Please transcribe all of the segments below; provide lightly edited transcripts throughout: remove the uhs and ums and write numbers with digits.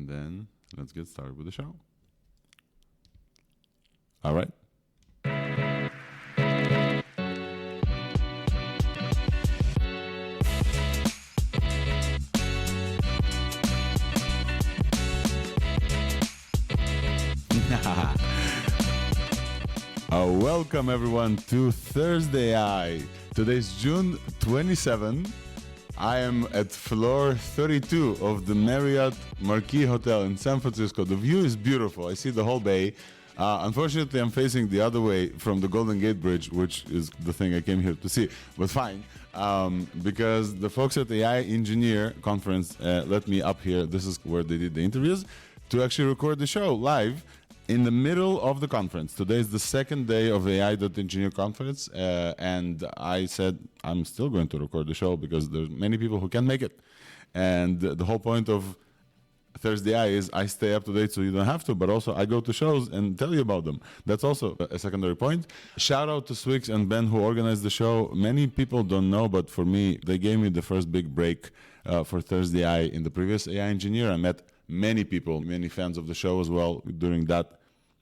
And then let's get started with the show. All right. Welcome everyone to ThursdAI. Today's June 27. I am at floor 32 of the Marriott Marquis Hotel in San Francisco. The view is beautiful. I see the whole bay. Unfortunately, I'm facing the other way from the Golden Gate Bridge, which is the thing I came here to see. But fine, because the folks at the AI Engineer Conference let me up here. This is where they did the interviews to actually record the show live in the middle of the conference. Today is the second day of the AI.Engineer conference, and I said I'm still going to record the show because there's many people who can't make it. And the whole point of ThursdAI is I stay up to date so you don't have to, but also I go to shows and tell you about them. That's also a secondary point. Shout out to Swix and Ben who organized the show. Many people don't know, but for me, they gave me the first big break for ThursdAI in the previous AI Engineer. I met many people, many fans of the show as well during that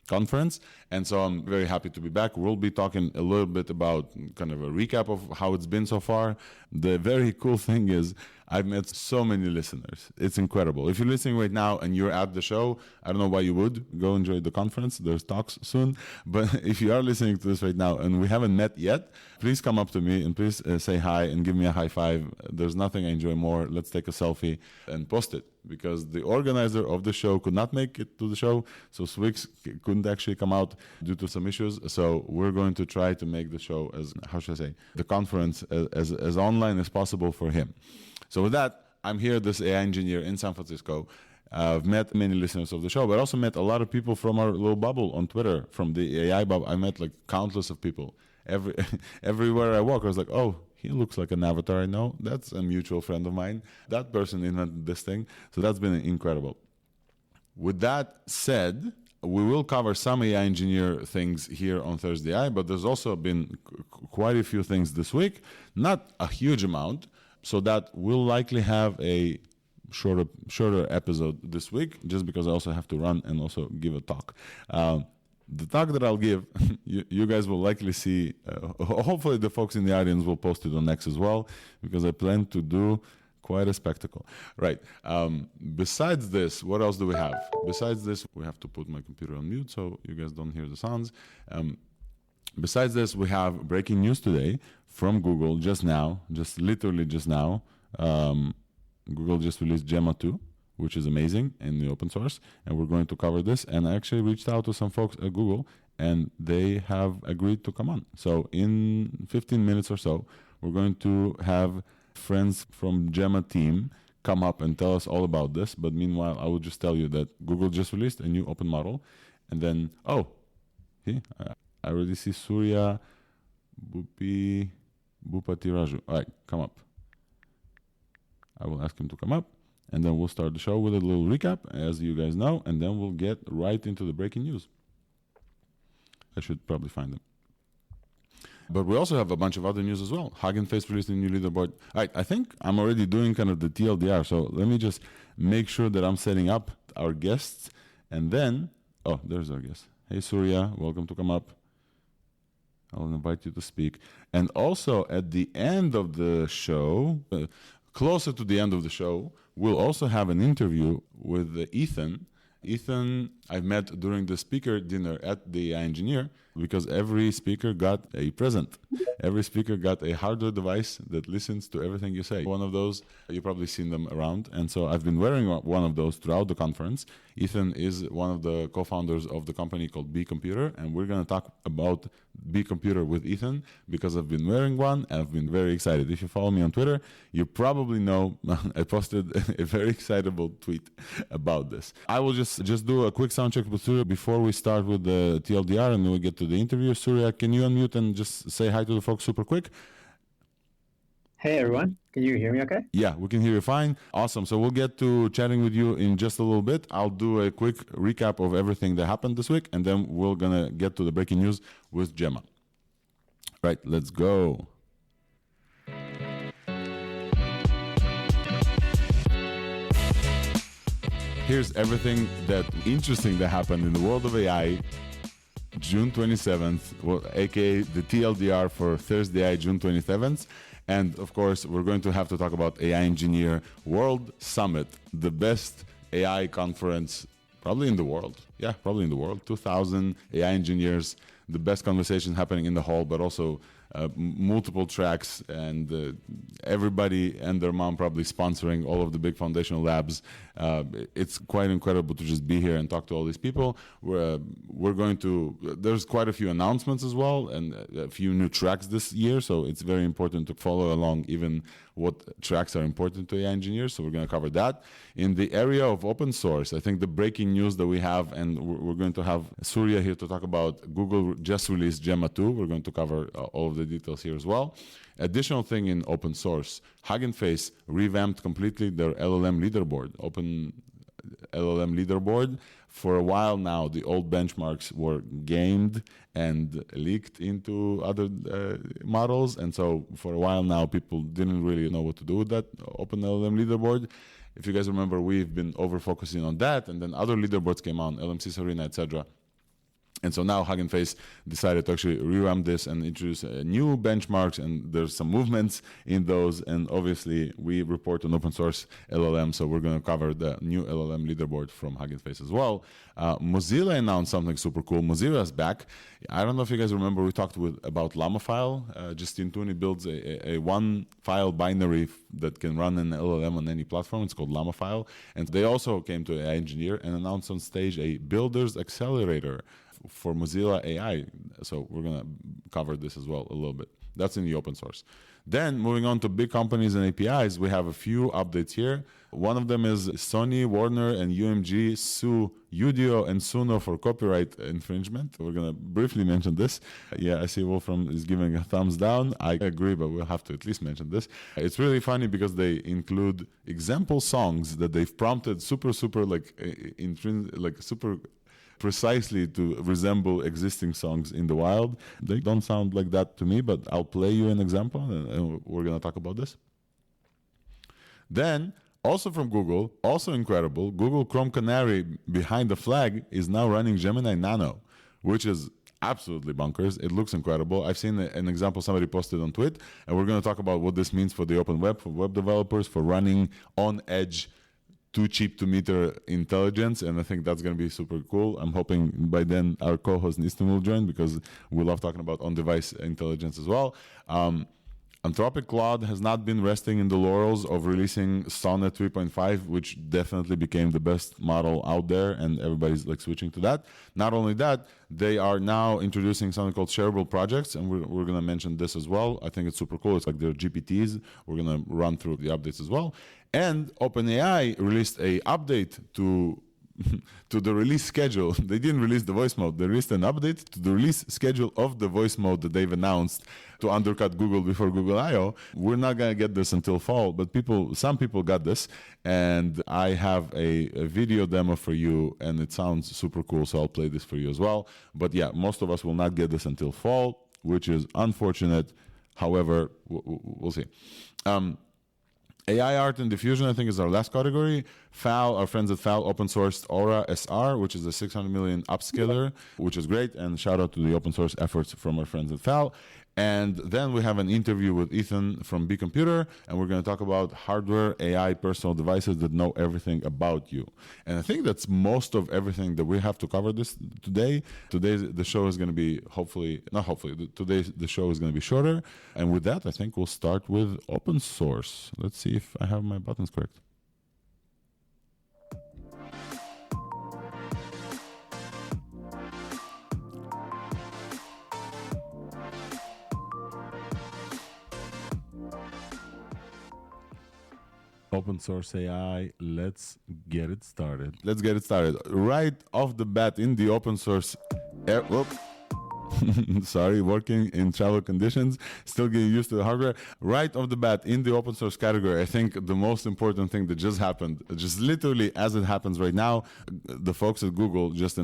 conference, and so I'm very happy to be back. We'll be talking a little bit about kind of a recap of how it's been so far. The very cool thing is I've met so many listeners. It's incredible. If you're listening right now and you're at the show, I don't know why you would. Go enjoy the conference. There's talks soon. But if you are listening to this right now and we haven't met yet, please come up to me and please say hi and give me a high five. There's nothing I enjoy more. Let's take a selfie and post it, because the organizer of the show could not make it to the show. So Swix couldn't actually come out due to some issues. So we're going to try to make the show as, how should I say, the conference as online as possible for him. So with that, I'm here, this AI engineer in San Francisco. I've met many listeners of the show, but also met a lot of people from our little bubble on Twitter, from the AI bubble. I met like countless of people. Everywhere I walk, I was like, oh, he looks like an avatar I know. That's a mutual friend of mine. That person invented this thing. So that's been incredible. With that said, we will cover some AI engineer things here on ThursdAI, but there's also been quite a few things this week. Not a huge amount. So that we'll likely have a shorter episode this week, just because I also have to run and also give a talk. The talk that I'll give, you guys will likely see, hopefully the folks in the audience will post it on X as well, because I plan to do quite a spectacle. Right. Besides this, what else do we have? Besides this, we have to put my computer on mute so you guys don't hear the sounds. Besides this, we have breaking news today from Google just literally just now. Google just released Gemma 2, which is amazing in the open source, and we're going to cover this. And I actually reached out to some folks at Google, and they have agreed to come on. So in 15 minutes or so, we're going to have friends from Gemma team come up and tell us all about this. But meanwhile, I will just tell you that Google just released a new open model. And then, I already see Surya Bhupatiraju. All right, come up. I will ask him to come up, and then we'll start the show with a little recap, as you guys know, and then we'll get right into the breaking news. I should probably find them. But we also have a bunch of other news as well. Hugging Face released a new leaderboard. All right, I think I'm already doing kind of the TLDR, so let me just make sure that I'm setting up our guests, and then, there's our guest. Hey, Surya, welcome to come up. I'll invite you to speak. And also at the end of the show, closer to the end of the show, we'll also have an interview with Ethan. Ethan, I've met during the speaker dinner at the AI Engineer, because every speaker got a present. Every speaker got a hardware device that listens to everything you say. One of those, you've probably seen them around. And so I've been wearing one of those throughout the conference. Ethan is one of the co-founders of the company called B Computer. And we're going to talk about B Computer with Ethan, because I've been wearing one and I've been very excited. If you follow me on Twitter, you probably know I posted a very excitable tweet about this. I will just do a quick sound check with Surya before we start with the TLDR, and then we get to the interview. Surya, can you unmute and just say hi to the folks super quick? Hey everyone, can you hear me okay? Yeah, we can hear you fine. Awesome. So we'll get to chatting with you in just a little bit. I'll do a quick recap of everything that happened this week, and then we're going to get to the breaking news with Gemma. Right, let's go. Here's everything that interesting that happened in the world of AI June 27th, aka the TLDR for ThursdAI June 27th. And of course, we're going to have to talk about AI Engineer World Summit, the best AI conference probably in the world. Yeah, probably in the world. 2,000 AI engineers, the best conversation happening in the hall, but also multiple tracks, and everybody and their mom probably sponsoring all of the big foundational labs. It's quite incredible to just be here and talk to all these people. We're going to, there's quite a few announcements as well, and a few new tracks this year, so it's very important to follow along even what tracks are important to AI engineers, so we're going to cover that. In the area of open source, I think the breaking news that we have, and we're going to have Surya here to talk about, Google just released Gemma 2. We're going to cover all of the details here as well. Additional thing in open source, Hugging Face revamped completely their LLM leaderboard, open LLM leaderboard. For a while now, the old benchmarks were gamed and leaked into other models. And so for a while now, people didn't really know what to do with that open LLM leaderboard. If you guys remember, we've been over-focusing on that, and then other leaderboards came on, LMC Serena, etc. And so now Hugging Face decided to actually revamp this and introduce new benchmarks, and there's some movements in those. And obviously, we report on open source LLM, so we're going to cover the new LLM leaderboard from Hugging Face as well. Mozilla announced something super cool. Mozilla's back. I don't know if you guys remember, we talked about LlamaFile. Justin Tooney builds a one-file binary that can run an LLM on any platform. It's called LlamaFile. And they also came to AI Engineer and announced on stage a Builders Accelerator for Mozilla AI. So we're going to cover this as well a little bit. That's in the open source. Then moving on to big companies and APIs, we have a few updates here. One of them is Sony, Warner, and UMG sue Udio and Suno for copyright infringement. We're going to briefly mention this. Yeah, I see Wolfram is giving a thumbs down. I agree, but we'll have to at least mention this. It's really funny because they include example songs that they've prompted super precisely to resemble existing songs in the wild. They don't sound like that to me, but I'll play you an example, and we're going to talk about this. Then, also from Google, also incredible, Google Chrome Canary behind the flag is now running Gemini Nano, which is absolutely bonkers. It looks incredible. I've seen an example somebody posted on Twitter, and we're going to talk about what this means for the open web, for web developers, for running on edge too cheap to meter intelligence, and I think that's going to be super cool. I'm hoping by then our co-host Nistan will join, because we love talking about on-device intelligence as well. Anthropic Claude has not been resting in the laurels of releasing Sonnet 3.5, which definitely became the best model out there, and everybody's like switching to that. Not only that, they are now introducing something called shareable projects, and we're going to mention this as well. I think it's super cool. It's like their GPTs. We're going to run through the updates as well. And OpenAI released a update to the release schedule. They didn't release the voice mode. They released an update to the release schedule of the voice mode that they've announced to undercut Google before Google I/O. We're not going to get this until fall, but some people got this, and I have a video demo for you, and it sounds super cool, so I'll play this for you as well. But yeah, most of us will not get this until fall, which is unfortunate. However, we'll see. AI art and diffusion, I think, is our last category. FAL, our friends at FAL open sourced Aura SR, which is a 600 million upscaler, which is great. And shout out to the open source efforts from our friends at FAL. And then we have an interview with Ethan from B Computer, and we're going to talk about hardware, AI, personal devices that know everything about you. And I think that's most of everything that we have to cover today. Today the show is going to be today the show is going to be shorter. And with that, I think we'll start with open source. Let's see if I have my buttons correct. Open source AI, let's get it started. Right off the bat in the open source. Sorry, working in travel conditions, still getting used to the hardware. Right off the bat, in the open source category, I think the most important thing that just happened, just literally as it happens right now, the folks at Google just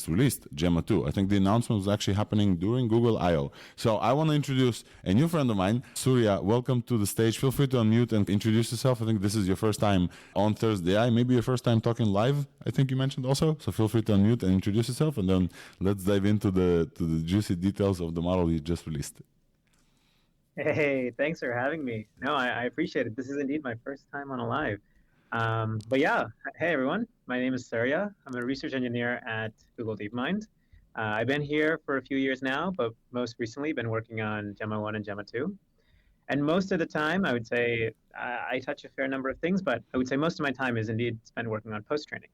released Gemma 2. I think the announcement was actually happening during Google I.O. So I want to introduce a new friend of mine, Surya. Welcome to the stage. Feel free to unmute and introduce yourself. I think this is your first time on ThursdAI, maybe your first time talking live, I think you mentioned also. So feel free to unmute and introduce yourself, and then let's dive into the juicy details of the model you just released. Hey, thanks for having me. No, I appreciate it. This is indeed my first time on a live. But yeah, hey everyone. My name is Surya. I'm a research engineer at Google DeepMind. I've been here for a few years now, but most recently been working on Gemma 1 and Gemma 2. And most of the time, I would say I touch a fair number of things, but I would say most of my time is indeed spent working on post-training.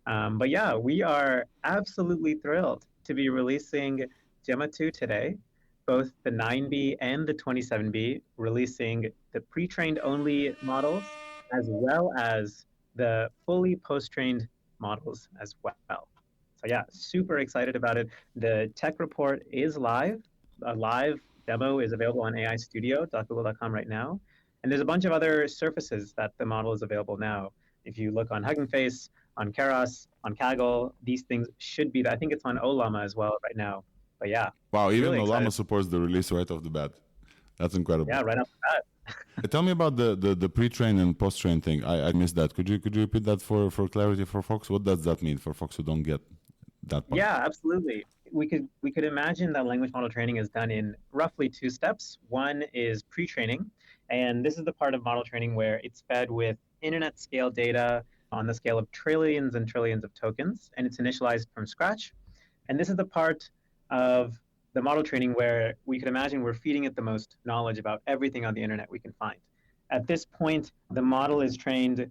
But yeah, we are absolutely thrilled to be releasing Gemma 2 today, both the 9B and the 27B, releasing the pre-trained only models as well as the fully post-trained models as well. So yeah, super excited about it. The tech report is live. A live demo is available on aistudio.google.com right now. And there's a bunch of other surfaces that the model is available now. If you look on Hugging Face, on Keras, on Kaggle, these things should be, I think it's on Olama as well right now. But yeah. Wow, even really Olama supports the release right off the bat. That's incredible. Yeah, right off the bat. Tell me about the pre-train and post-train thing. I missed that. Could you repeat that for clarity for folks? What does that mean for folks who don't get that part? Yeah, absolutely. We could imagine that language model training is done in roughly two steps. One is pre-training, and this is the part of model training where it's fed with internet scale data on the scale of trillions and trillions of tokens, and it's initialized from scratch. And this is the part of the model training where we could imagine we're feeding it the most knowledge about everything on the internet we can find. At this point, the model is trained,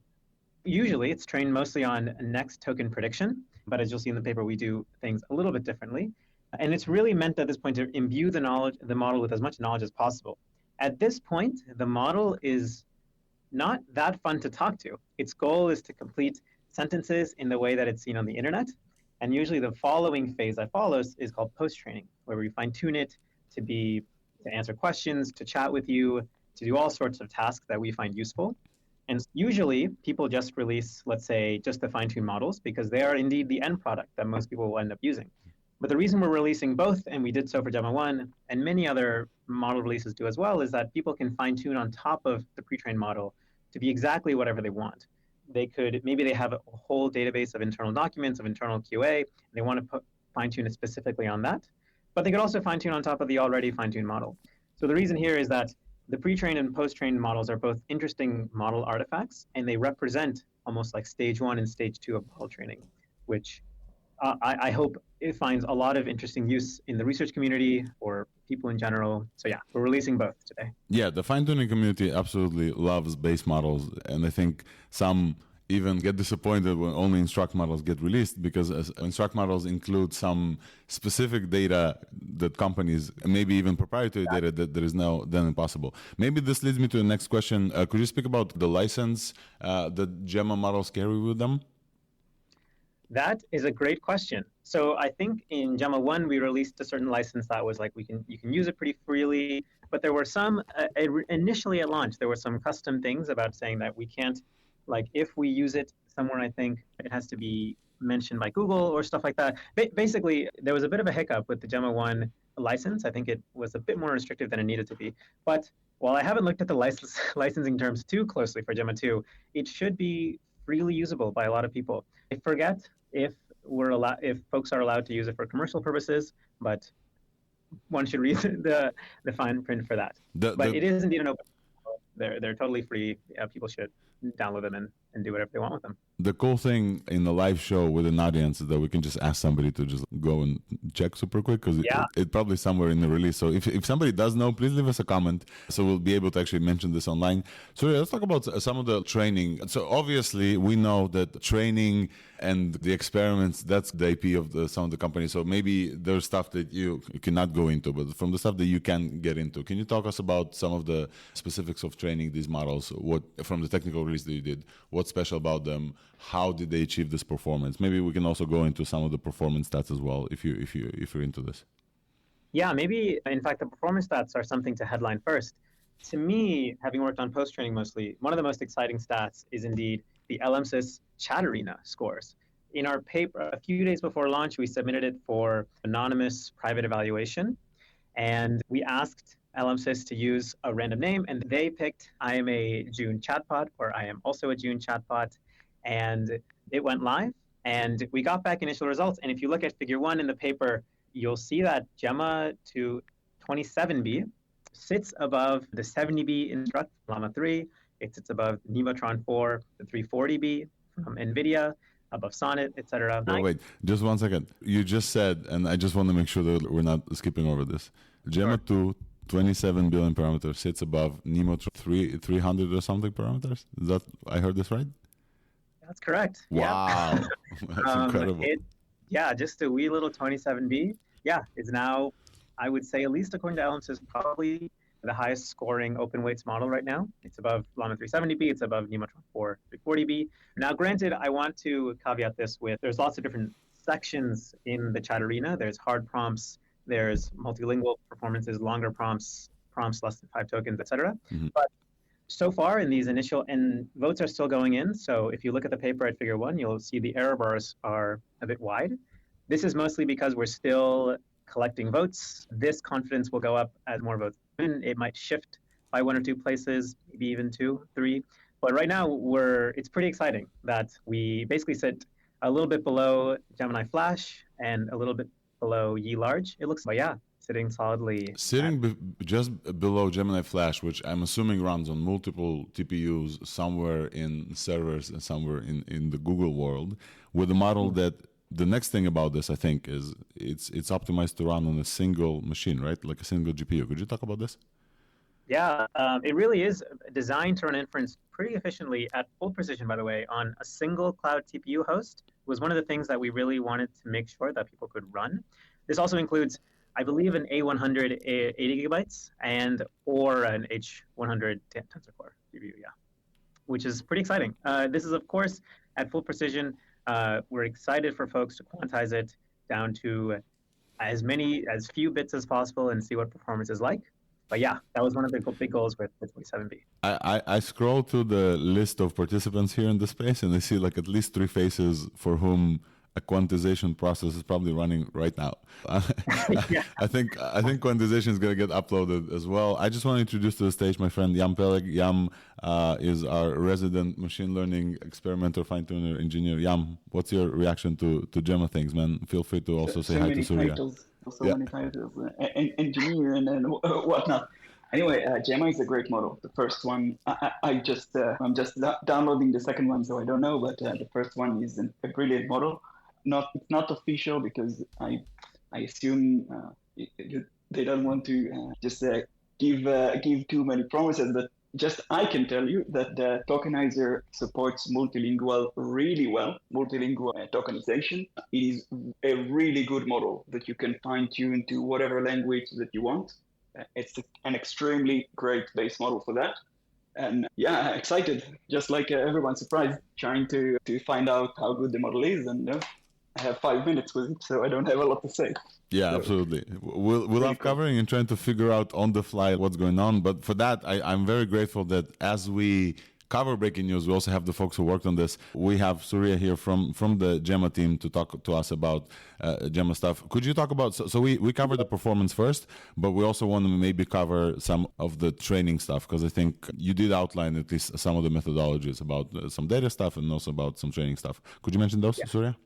usually it's trained mostly on next token prediction, but as you'll see in the paper, we do things a little bit differently. And it's really meant at this point to imbue the model with as much knowledge as possible. At this point, the model is not that fun to talk to. Its goal is to complete sentences in the way that it's seen on the internet. And usually the following phase that follows is called post-training, where we fine-tune it to answer questions, to chat with you, to do all sorts of tasks that we find useful. And usually people just release, let's say, just the fine-tuned models because they are indeed the end product that most people will end up using. But the reason we're releasing both, and we did so for Gemma 1, and many other model releases do as well, is that people can fine-tune on top of the pre-trained model to be exactly whatever they want. Maybe they have a whole database of internal documents, of internal QA, and they want to fine-tune it specifically on that. But they could also fine-tune on top of the already fine-tuned model. So the reason here is that the pre-trained and post-trained models are both interesting model artifacts, and they represent almost like stage 1 and stage 2 of model training, which I hope it finds a lot of interesting use in the research community or people in general. So yeah, we're releasing both today. Yeah, the fine-tuning community absolutely loves base models, and I think some even get disappointed when only instruct models get released because instruct models include some specific data that companies, maybe even proprietary data that there is now then impossible. Maybe this leads me to the next question. Could you speak about the license that Gemma models carry with them? That is a great question. So I think in Gemma 1, we released a certain license that was like, you can use it pretty freely, but there were some, initially at launch, there were some custom things about saying that we can't, like if we use it somewhere, I think it has to be mentioned by Google or stuff like that. Basically, there was a bit of a hiccup with the Gemma 1 license. I think it was a bit more restrictive than it needed to be. But while I haven't looked at the licensing terms too closely for Gemma 2, it should be freely usable by a lot of people. I forget if folks are allowed to use it for commercial purposes, but one should read the fine print for that. But it is indeed an open. They're totally free. People should download them and do whatever they want with them. The cool thing in the live show with an audience is that we can just ask somebody to just go and check super quick because it's probably somewhere in the release. So if somebody does know, please leave us a comment so we'll be able to actually mention this online. So let's talk about some of the training. So obviously we know that training and the experiments, that's the IP of some of the companies. So maybe there's stuff that you cannot go into, but from the stuff that you can get into, can you talk us about some of the specifics of training these models? What from the technical release that you did, what's special about them? How did they achieve this performance? Maybe we can also go into some of the performance stats as well if you're into this. Yeah, maybe, in fact, the performance stats are something to headline first. To me, having worked on post-training mostly, one of the most exciting stats is indeed the LMSys Chat Arena scores. In our paper, a few days before launch, we submitted it for anonymous private evaluation, and we asked LMSys to use a random name, and they picked I am a June chatbot, or I am also a June chatbot, and it went live, and we got back initial results. And if you look at figure 1 in the paper, you'll see that Gemma to 27B sits above the 70B Instruct Llama 3. It sits above Nemotron 4, the 340B from NVIDIA, above Sonnet, etc. Wait, just 1 second. You just said, and I just want to make sure that we're not skipping over this. Gemma 2, 27 billion parameters, sits above Nemotron 300 or something parameters. Is that, I heard this right? That's correct. Wow. Yeah. That's incredible. Just a wee little 27B. Yeah, it's now, I would say, at least according to LMSys, probably the highest scoring open weights model right now. It's above Llama 370B, it's above Nemotron 4 340B. Now, granted, I want to caveat this with, there's lots of different sections in the chat arena. There's hard prompts, there's multilingual performances, longer prompts, prompts less than 5 tokens, etc. Mm-hmm. But so far in these initial, and votes are still going in. So if you look at the paper at figure 1, you'll see the error bars are a bit wide. This is mostly because we're still collecting votes. This confidence will go up as more votes come in. It might shift by 1 or 2 places, maybe even 2, 3. But right now, it's pretty exciting that we basically sit a little bit below Gemini Flash and a little bit below Yi Large. It looks, but yeah, sitting solidly. Sitting just below Gemini Flash, which I'm assuming runs on multiple TPUs somewhere in servers and somewhere in the Google world, with a model that the next thing about this, I think, is it's optimized to run on a single machine, right? Like a single GPU. Could you talk about this? Yeah, it really is designed to run inference pretty efficiently at full precision, by the way, on a single cloud TPU host. It was one of the things that we really wanted to make sure that people could run. This also includes, I believe, an A100 80 gigabytes or an H100 tensor core GPU, yeah, which is pretty exciting. This is, of course, at full precision. We're excited for folks to quantize it down to as few bits as possible and see what performance is like. But yeah, that was one of the big goals with 27B. I scroll through the list of participants here in the space, and I see like at least 3 faces for whom a quantization process is probably running right now. Yeah. I think quantization is going to get uploaded as well. I just want to introduce to the stage my friend Yam Peleg. Yam is our resident machine learning experimenter, fine-tuner engineer. Yam, what's your reaction to Gemma things, man? Feel free to also say hi to Surya. Many titles, engineer and whatnot. Anyway, Gemma is a great model. The first one, I'm just downloading the second one, so I don't know, but the first one is a brilliant model. It's not official because I assume they don't want to give too many promises, but just I can tell you that the tokenizer supports multilingual really well, multilingual tokenization. It is a really good model that you can fine tune to whatever language that you want. It's an extremely great base model for that. And yeah, excited, just like everyone, surprised, trying to find out how good the model is. And I have 5 minutes with it, so I don't have a lot to say. Yeah, so, absolutely. We'll love covering and trying to figure out on the fly what's going on. But for that, I'm very grateful that as we cover breaking news, we also have the folks who worked on this. We have Surya here from the Gemma team to talk to us about Gemma stuff. Could you talk about, so we covered the performance first, but we also want to maybe cover some of the training stuff, because I think you did outline at least some of the methodologies about some data stuff and also about some training stuff. Could you mention those, Surya?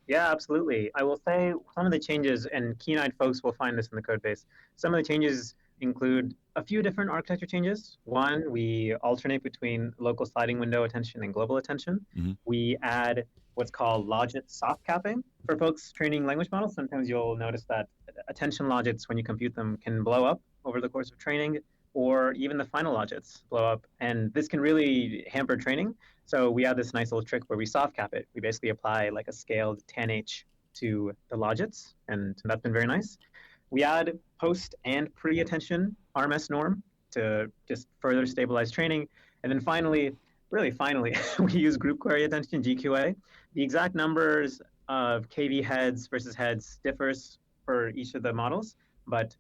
Yeah, absolutely. I will say some of the changes, and keen-eyed folks will find this in the code base. Some of the changes include a few different architecture changes. One, we alternate between local sliding window attention and global attention. Mm-hmm. We add what's called logit soft capping. For folks training language models, sometimes you'll notice that attention logits, when you compute them, can blow up over the course of training, or even the final logits blow up. And this can really hamper training. So we have this nice little trick where we soft cap it. We basically apply like a scaled 10H to the logits, and that's been very nice. We add post and pre-attention RMS norm to just further stabilize training. And then finally, really finally, we use group query attention, GQA. The exact numbers of KV heads versus heads differs for each of the models, but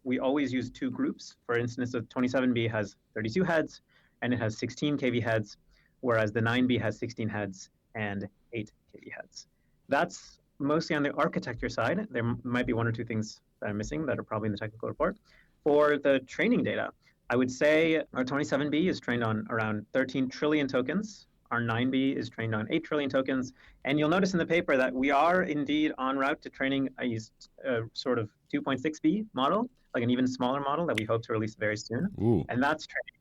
we always use two groups. For instance, the 27B has 32 heads and it has 16 kV heads, whereas the 9B has 16 heads and 8 kV heads. That's mostly on the architecture side. There might be one or two things that I'm missing that are probably in the technical report. For the training data, I would say our 27B is trained on around 13 trillion tokens. Our 9B is trained on 8 trillion tokens. And you'll notice in the paper that we are indeed en route to training a sort of 2.6B model, like an even smaller model that we hope to release very soon. Ooh. And that's trained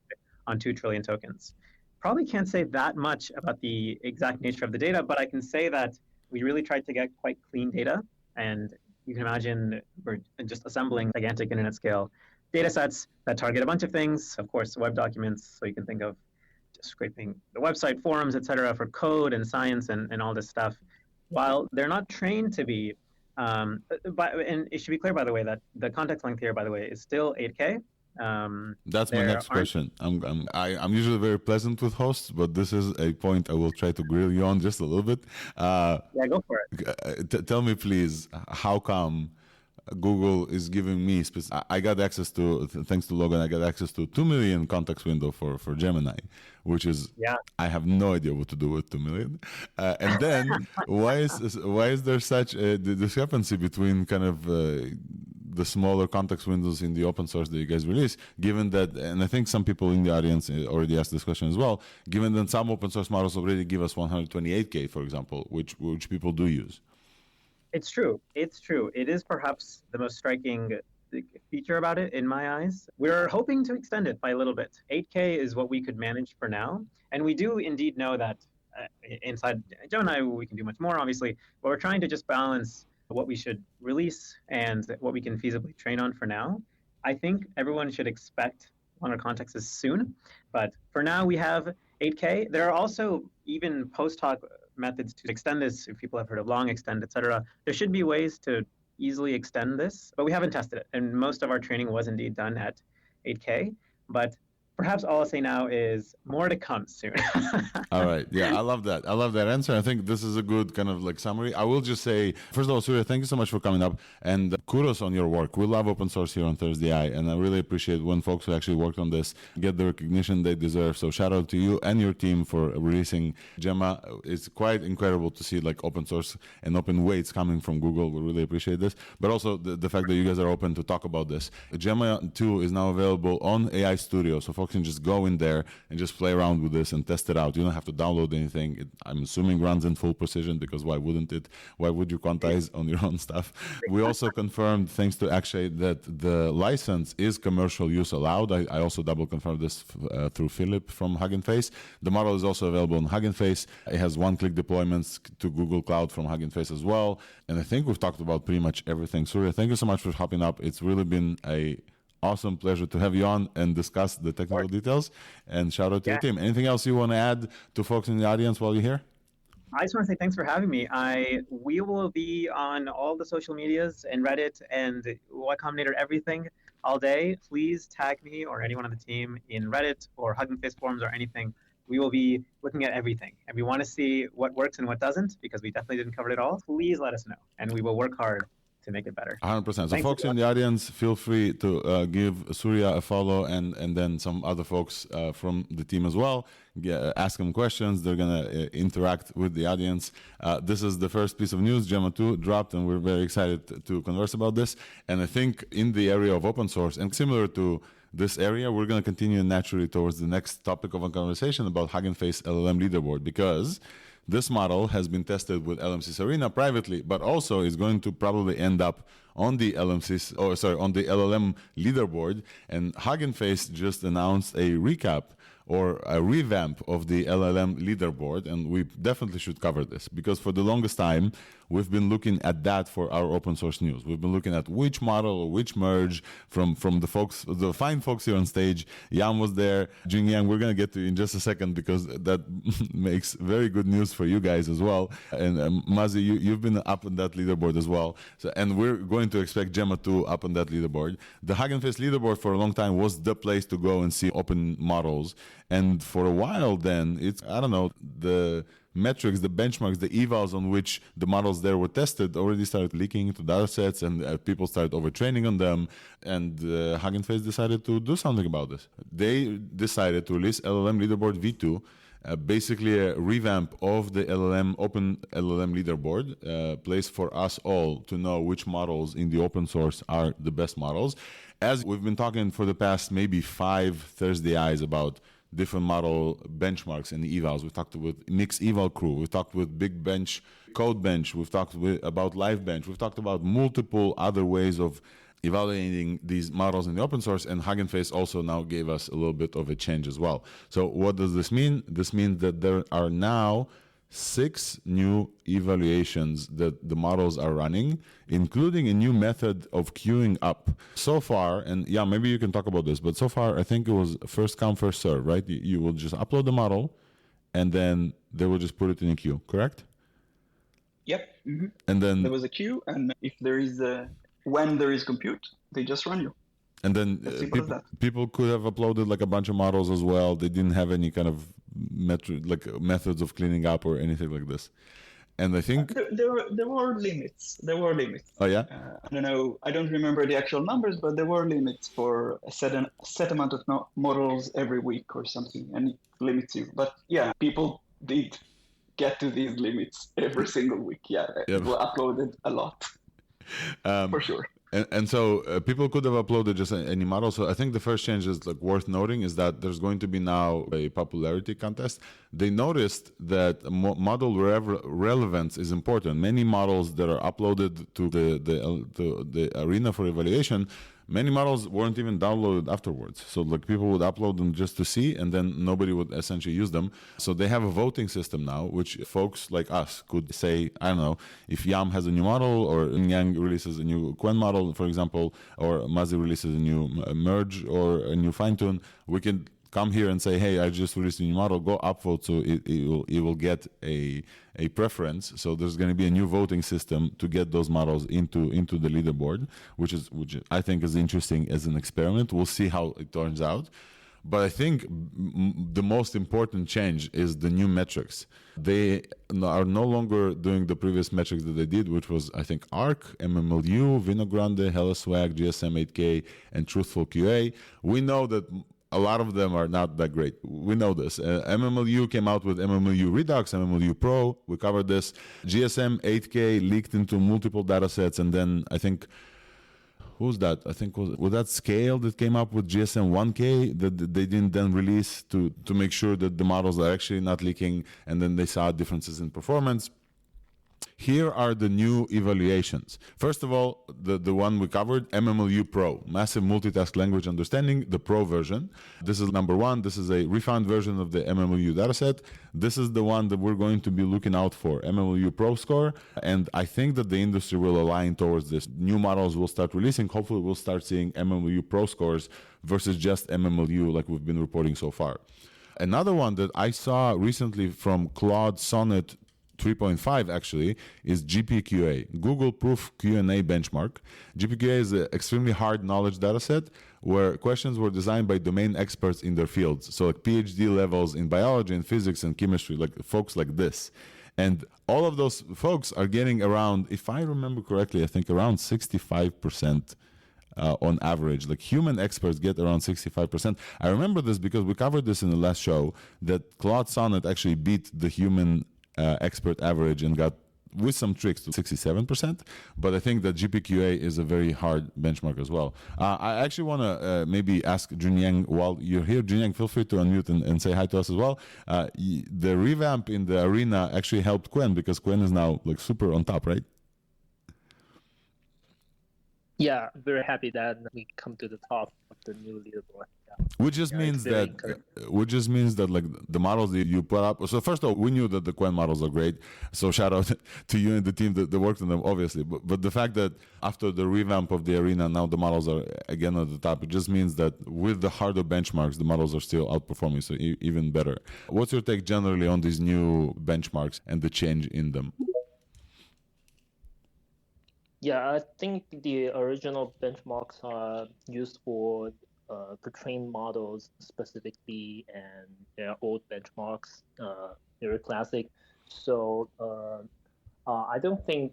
on 2 trillion tokens. Probably can't say that much about the exact nature of the data, but I can say that we really tried to get quite clean data. And you can imagine we're just assembling gigantic internet scale data sets that target a bunch of things. Of course, web documents, so you can think of just scraping the website, forums, et cetera, for code and science and all this stuff. While they're not trained to be, and it should be clear, by the way, that the context length here, by the way, is still 8K. That's my next question. I'm usually very pleasant with hosts, but this is a point I will try to grill you on just a little bit. Yeah, go for it. Tell me, please, how come Google is giving me I got access to, thanks to Logan, I got access to 2 million context window for Gemini, which is, I have no idea what to do with 2 million. And then why is there such a discrepancy between kind of the smaller context windows in the open source that you guys release, given that, and I think some people in the audience already asked this question as well, given that some open source models already give us 128K, for example, which people do use? It's true. It's true. It is perhaps the most striking feature about it in my eyes. We're hoping to extend it by a little bit. 8K is what we could manage for now. And we do indeed know that inside Gemini, we can do much more, obviously, but we're trying to just balance what we should release and what we can feasibly train on for now. I think everyone should expect longer contexts soon, but for now we have 8K. There are also even post-hoc methods to extend this. If people have heard of long extend, etc., there should be ways to easily extend this, but we haven't tested it. And most of our training was indeed done at 8K, but perhaps all I'll say now is more to come soon. All right. Yeah, I love that. I love that answer. I think this is a good kind of like summary. I will just say, first of all, Surya, thank you so much for coming up, and kudos on your work. We love open source here on ThursdAI, and I really appreciate when folks who actually worked on this get the recognition they deserve. So shout out to you and your team for releasing Gemma. It's quite incredible to see like open source and open weights coming from Google. We really appreciate this, but also the fact that you guys are open to talk about this. Gemma 2 is now available on AI Studio, so folks can just go in there and just play around with this and test it out. You don't have to download anything. It, I'm assuming, runs in full precision, because why wouldn't it? Why would you quantize on your own stuff? We also confirmed, thanks to Akshay, that the license is commercial use allowed. I also double confirmed this through Philip from Hugging Face. The model is also available on Hugging Face. It has one-click deployments to Google Cloud from Hugging Face as well. And I think we've talked about pretty much everything. Surya, thank you so much for hopping up. It's really been a awesome pleasure to have you on and discuss the technical details. And shout out to your team. Anything else you want to add to folks in the audience while you're here? I just want to say thanks for having me. We will be on all the social medias and Reddit and Y Combinator, everything all day. Please tag me or anyone on the team in Reddit or Hugging Face forums or anything. We will be looking at everything, and we want to see what works and what doesn't, because we definitely didn't cover it all. Please let us know, and we will work hard to make it better. 100%. So folks in the audience, feel free to give Surya a follow, and then some other folks from the team as well. Ask them questions. They're going to interact with the audience. This is the first piece of news. Gemma 2 dropped, and we're very excited to converse about this. And I think in the area of open source, and similar to this area, we're going to continue naturally towards the next topic of a conversation about Hugging Face LLM leaderboard, because this model has been tested with LMC Arena privately, but also is going to probably end up on the on the LLM leaderboard. And Hugging Face just announced a recap or a revamp of the LLM leaderboard, and we definitely should cover this, because for the longest time we've been looking at that for our open source news. We've been looking at which model or which merge from the fine folks here on stage. Lian was there, Jingyang, we're going to get to in just a second, because that makes very good news for you guys as well. And Mazi, you've been up on that leaderboard as well. So, and we're going to expect Gemma 2 up on that leaderboard. The Hugging Face leaderboard for a long time was the place to go and see open models. And for a while then, it's, I don't know, the metrics, the benchmarks, the evals on which the models there were tested already started leaking into data sets, and people started overtraining on them. And Hugging Face decided to do something about this. They decided to release LLM Leaderboard V2, basically a revamp of the open LLM leaderboard, place for us all to know which models in the open source are the best models. As we've been talking for the past maybe 5 ThursdAIs about different model benchmarks and evals. We've talked with Mix Eval Crew. We've talked with Big Bench, Code Bench. We've talked about Live Bench. We've talked about multiple other ways of evaluating these models in the open source, and Hugging Face also now gave us a little bit of a change as well. So what does this mean? This means that there are now 6 new evaluations that the models are running, including a new method of queuing up. So far, and yeah, maybe you can talk about this, but so far I think it was first come, first serve, right? You will just upload the model and then they will just put it in a queue, correct? Yep. Mm-hmm. And then there was a queue, and if there is when there is compute, they just run you. And then people could have uploaded like a bunch of models as well. They didn't have any kind of methods of cleaning up or anything like this. And I think there were limits. There were limits. Oh yeah. I don't know. I don't remember the actual numbers, but there were limits for a set amount of models every week or something, and it limits you. But yeah, people did get to these limits every single week. Yeah, it was uploaded a lot. For sure. And so people could have uploaded just any model. So I think the first change is like worth noting is that there's going to be now a popularity contest. They noticed that model relevance is important. Many models that are uploaded to the arena for evaluation, many models weren't even downloaded afterwards. So like people would upload them just to see, and then nobody would essentially use them. So they have a voting system now, which folks like us could say, I don't know, if Yam has a new model, or Yang releases a new Quen model, for example, or Mazi releases a new merge or a new fine tune, we can come here and say, hey, I just released a new model, go upvote, so it will get a preference. So there's going to be a new voting system to get those models into the leaderboard, which I think is interesting as an experiment. We'll see how it turns out. But I think the most important change is the new metrics. They are no longer doing the previous metrics that they did, which was, I think, ARC, MMLU, Vino Grande, HelloSwag, GSM 8K, and Truthful QA. We know that a lot of them are not that great. We know this. MMLU came out with MMLU Redux, MMLU Pro. We covered this. GSM 8K leaked into multiple data sets. And then I think, who's that? I think was that Scale that came up with GSM 1K that they didn't then release to make sure that the models are actually not leaking. And then they saw differences in performance. Here are the new evaluations. First of all, the one we covered, MMLU Pro, Massive Multitask Language Understanding, the Pro version. This is number 1. This is a refined version of the MMLU dataset. This is the one that we're going to be looking out for, MMLU Pro score. And I think that the industry will align towards this. New models will start releasing. Hopefully, we'll start seeing MMLU Pro scores versus just MMLU like we've been reporting so far. Another one that I saw recently from Claude Sonnet 3.5 actually is GPQA, Google Proof Q&A benchmark. GPQA is an extremely hard knowledge dataset where questions were designed by domain experts in their fields. So like PhD levels in biology and physics and chemistry, like folks like this. And all of those folks are getting around, if I remember correctly, I think around 65% on average. Like human experts get around 65%. I remember this because we covered this in the last show, that Claude Sonnet actually beat the human expert average and got, with some tricks, to 67%. But I think that GPQA is a very hard benchmark as well. I actually want to maybe ask Junyang, while you're here, Junyang, feel free to unmute and say hi to us as well. The revamp in the arena actually helped Quen, because Quen is now like super on top, right? Yeah, very happy that we come to the top of the new leaderboard. Yeah. Which just means that like the models that you put up. So first of all, we knew that the Quen models are great. So shout out to you and the team that worked on them, obviously. But the fact that after the revamp of the arena, now the models are again at the top, it just means that with the harder benchmarks, the models are still outperforming. So even better. What's your take generally on these new benchmarks and the change in them? Yeah, I think the original benchmarks are used for to train models specifically, and they're old benchmarks, very classic. So I don't think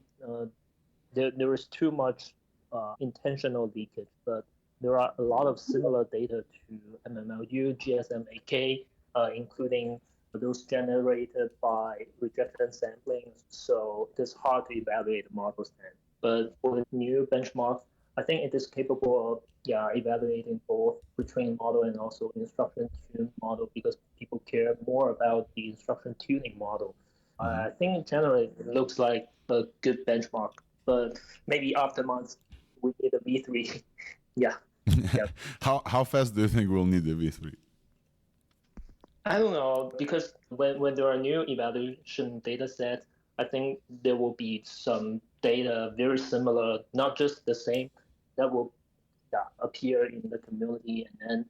there is too much intentional leakage, but there are a lot of similar data to MMLU, GSM-AK, including those generated by rejection sampling. So it's hard to evaluate the models then. But for the new benchmarks, I think it is capable of evaluating both pre-trained model and also instruction tuned model, because people care more about the instruction tuning model. I think generally it looks like a good benchmark, but maybe after months we need a V3. Yeah. How fast do you think we'll need the V3? I don't know, because when there are new evaluation data sets, I think there will be some data very similar, not just the same, that will appear in the community. And then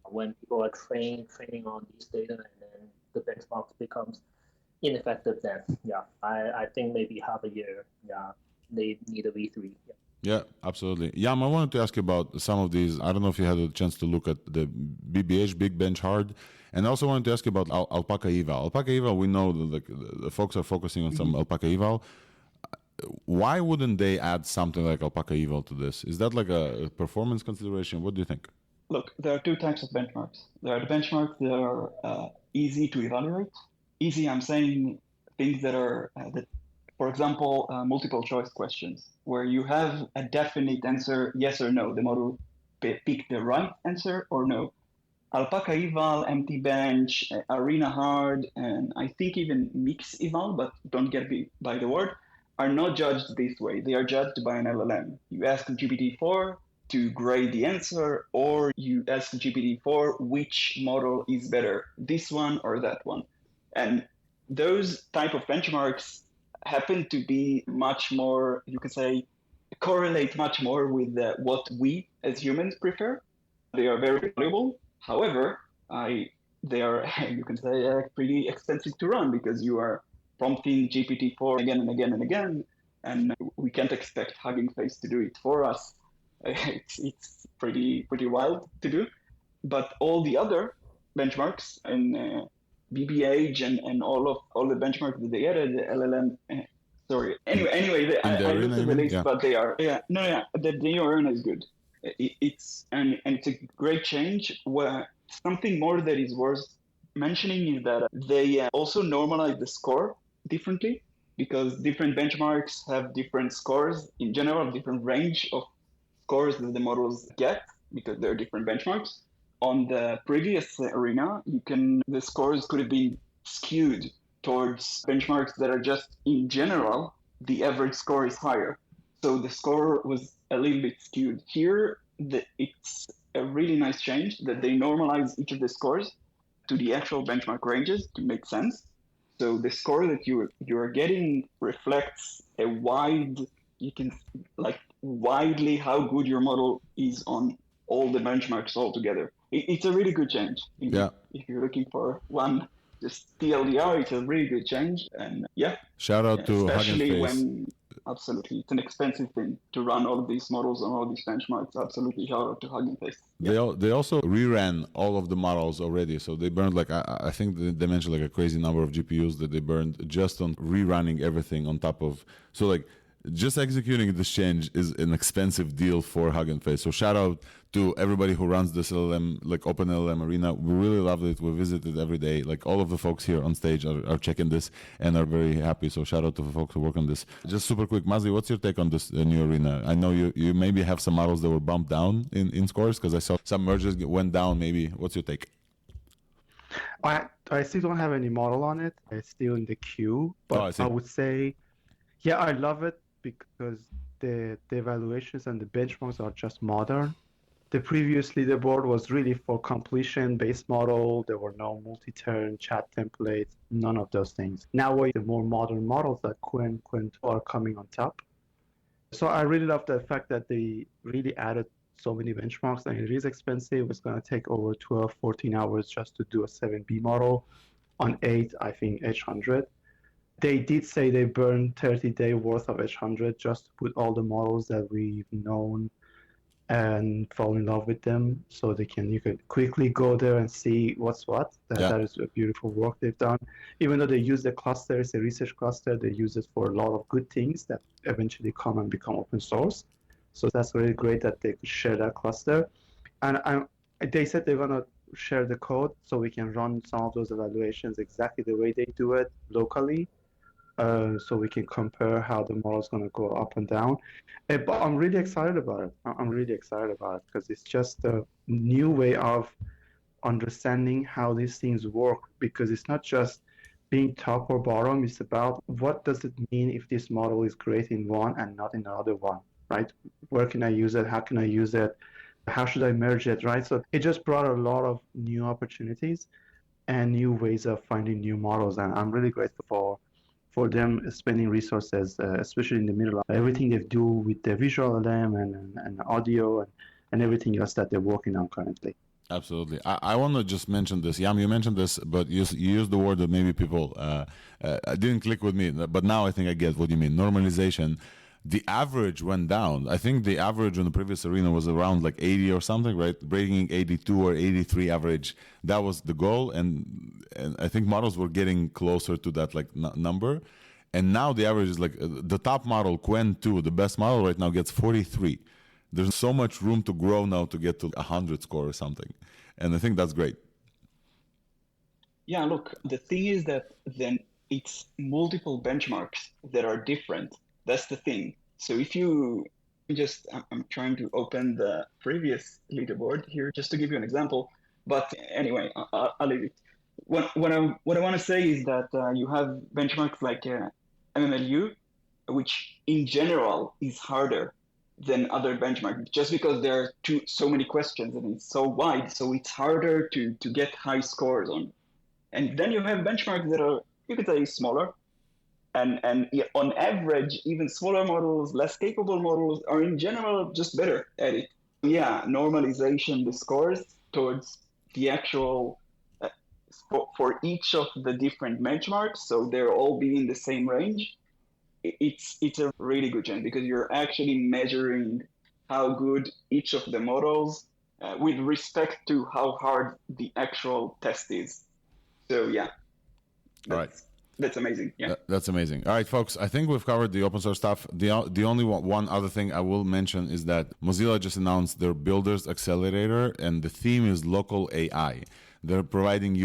when people are training on these data, and then the benchmark becomes ineffective, then I think maybe half a year, they need a V3. Yeah, absolutely. Yam, I wanted to ask you about some of these. I don't know if you had a chance to look at the BBH, Big Bench Hard, and I also wanted to ask you about Alpaca Eval. Alpaca Eval, we know that the folks are focusing on some Alpaca Eval. Why wouldn't they add something like Alpaca Eval to this? Is that like a performance consideration? What do you think? Look, there are two types of benchmarks. There are the benchmarks that are easy to evaluate. Easy, I'm saying things that are, for example, multiple choice questions, where you have a definite answer, yes or no. The model pick the right answer or no. Alpaca Eval, Empty Bench, Arena Hard, and I think even Mix Eval, but don't get me by the word, are not judged this way. They are judged by an LLM. You ask GPT-4 to grade the answer, or you ask GPT-4 which model is better, this one or that one. And those type of benchmarks happen to be much more, you could say, correlate much more with what we as humans prefer. They are very valuable. However, they are, you can say, pretty expensive to run, because you are prompting GPT-4 again and again and again, and we can't expect Hugging Face to do it for us. It's pretty wild to do. But all the other benchmarks and BBH and all the benchmarks that they added, the LLM. Anyway, I looked at the list, but they are the new arena is good. It's a great change. Where something more that is worth mentioning is that they also normalize the score differently, because different benchmarks have different scores in general, different range of scores that the models get, because they're different benchmarks. On the previous arena, the scores could have been skewed towards benchmarks that are just, in general, the average score is higher. So the score was a little bit skewed. Here, it's a really nice change that they normalize each of the scores to the actual benchmark ranges to make sense. So the score that you're getting reflects a widely how good your model is on all the benchmarks altogether. It's a really good change. If you're looking for one, just TLDR, it's a really good change. And shout out to especially when absolutely it's an expensive thing to run all of these models on all these benchmarks. Absolutely, shout out to Hugging Face. They also reran all of the models already, so they burned I think they mentioned like a crazy number of GPUs that they burned just on rerunning everything on top of. So just executing this change is an expensive deal for Hugging Face. So shout out to everybody who runs this LLM, like Open LLM Arena. We really love it. We visit it every day. Like all of the folks here on stage are checking this and are very happy. So shout out to the folks who work on this. Just super quick, Mazi, what's your take on this new arena? I know you maybe have some models that were bumped down in scores, because I saw some merges went down maybe. What's your take? I still don't have any model on it. It's still in the queue. But I would say, I love it, because the evaluations and the benchmarks are just modern. The previous leaderboard was really for completion-based model. There were no multi-turn, chat templates, none of those things. Now the more modern models like Qwen 2 are coming on top. So I really love the fact that they really added so many benchmarks, and it is expensive. It's going to take over 12, 14 hours just to do a 7B model on 8, I think, H100. They did say they burned 30-day worth of H100 just to put all the models that we've known and fall in love with them, so you can quickly go there and see what's what. That is a beautiful work they've done. Even though they use the cluster, it's a research cluster, they use it for a lot of good things that eventually come and become open source. So that's really great that they could share that cluster. And they said they're gonna share the code so we can run some of those evaluations exactly the way they do it locally. So we can compare how the model is going to go up and down. But I'm really excited about it. I'm really excited about it because it's just a new way of understanding how these things work, because it's not just being top or bottom. It's about what does it mean if this model is great in one and not in the other one, right? Where can I use it? How can I use it? How should I merge it, right? So it just brought a lot of new opportunities and new ways of finding new models. And I'm really grateful for them spending resources, especially in the middle of everything they do with the visual LLM and audio and everything else that they're working on currently. Absolutely. I want to just mention this. Yam, you mentioned this, but you used the word that maybe people didn't click with me, but now I think I get what you mean. Normalization. The average went down. I think the average in the previous arena was around like 80 or something, right? Breaking 82 or 83 average. That was the goal. And I think models were getting closer to that like number. And now the average is like the top model, Quen 2, the best model right now gets 43. There's so much room to grow now to get to 100 score or something. And I think that's great. Yeah, look, the thing is that then it's multiple benchmarks that are different. That's the thing. So if you I'm trying to open the previous leaderboard here just to give you an example. But anyway, I'll leave it. What I want to say is that you have benchmarks like MMLU, which in general is harder than other benchmarks, just because there are so many questions and it's so wide, so it's harder to get high scores on. And then you have benchmarks that are, you could say, smaller. And on average, even smaller models, less capable models are in general just better at it. Yeah, normalization, the scores towards the actual, for each of the different benchmarks, so they're all being in the same range, it's a really good trend because you're actually measuring how good each of the models with respect to how hard the actual test is. So yeah. All right. That's amazing. Yeah, that's amazing. All right, folks, I think we've covered the open source stuff. The only one other thing I will mention is that Mozilla just announced their Builders Accelerator, and the theme is local AI. They're giving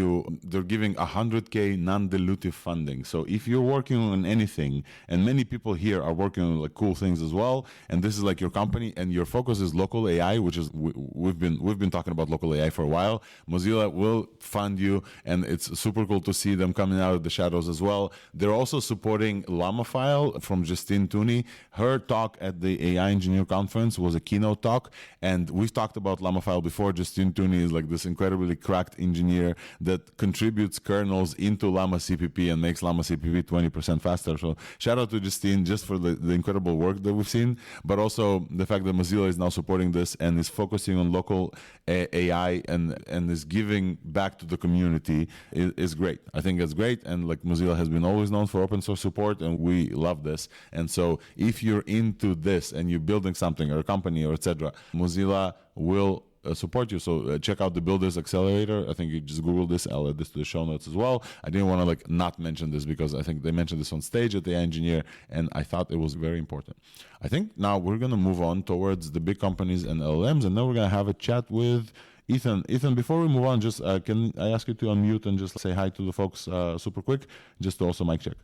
100K non-dilutive funding. So if you're working on anything, and many people here are working on like cool things as well, and this is like your company, and your focus is local AI, which is we've been talking about local AI for a while. Mozilla will fund you, and it's super cool to see them coming out of the shadows as well. They're also supporting Llamaphile from Justine Tooney. Her talk at the AI Engineer Conference was a keynote talk, and we've talked about Llamaphile before. Justine Tooney is like this incredibly cracked engineer that contributes kernels into Llama CPP and makes Llama CPP 20% faster. So shout out to Justine just for the incredible work that we've seen, but also the fact that Mozilla is now supporting this and is focusing on local AI and is giving back to the community is great. I think it's great, and like Mozilla has been always known for open source support, and we love this. And so if you're into this and you're building something or a company or etc., Mozilla will support you. So check out the Builders Accelerator. I think you just Google this. I'll add this to the show notes as well. I didn't want to like not mention this because I think they mentioned this on stage at the Engineer, and I thought it was very important. I think now we're going to move on towards the big companies and LLMs, and then we're going to have a chat with Ethan. Ethan, before we move on, just can I ask you to unmute and just say hi to the folks super quick, just to also mic check.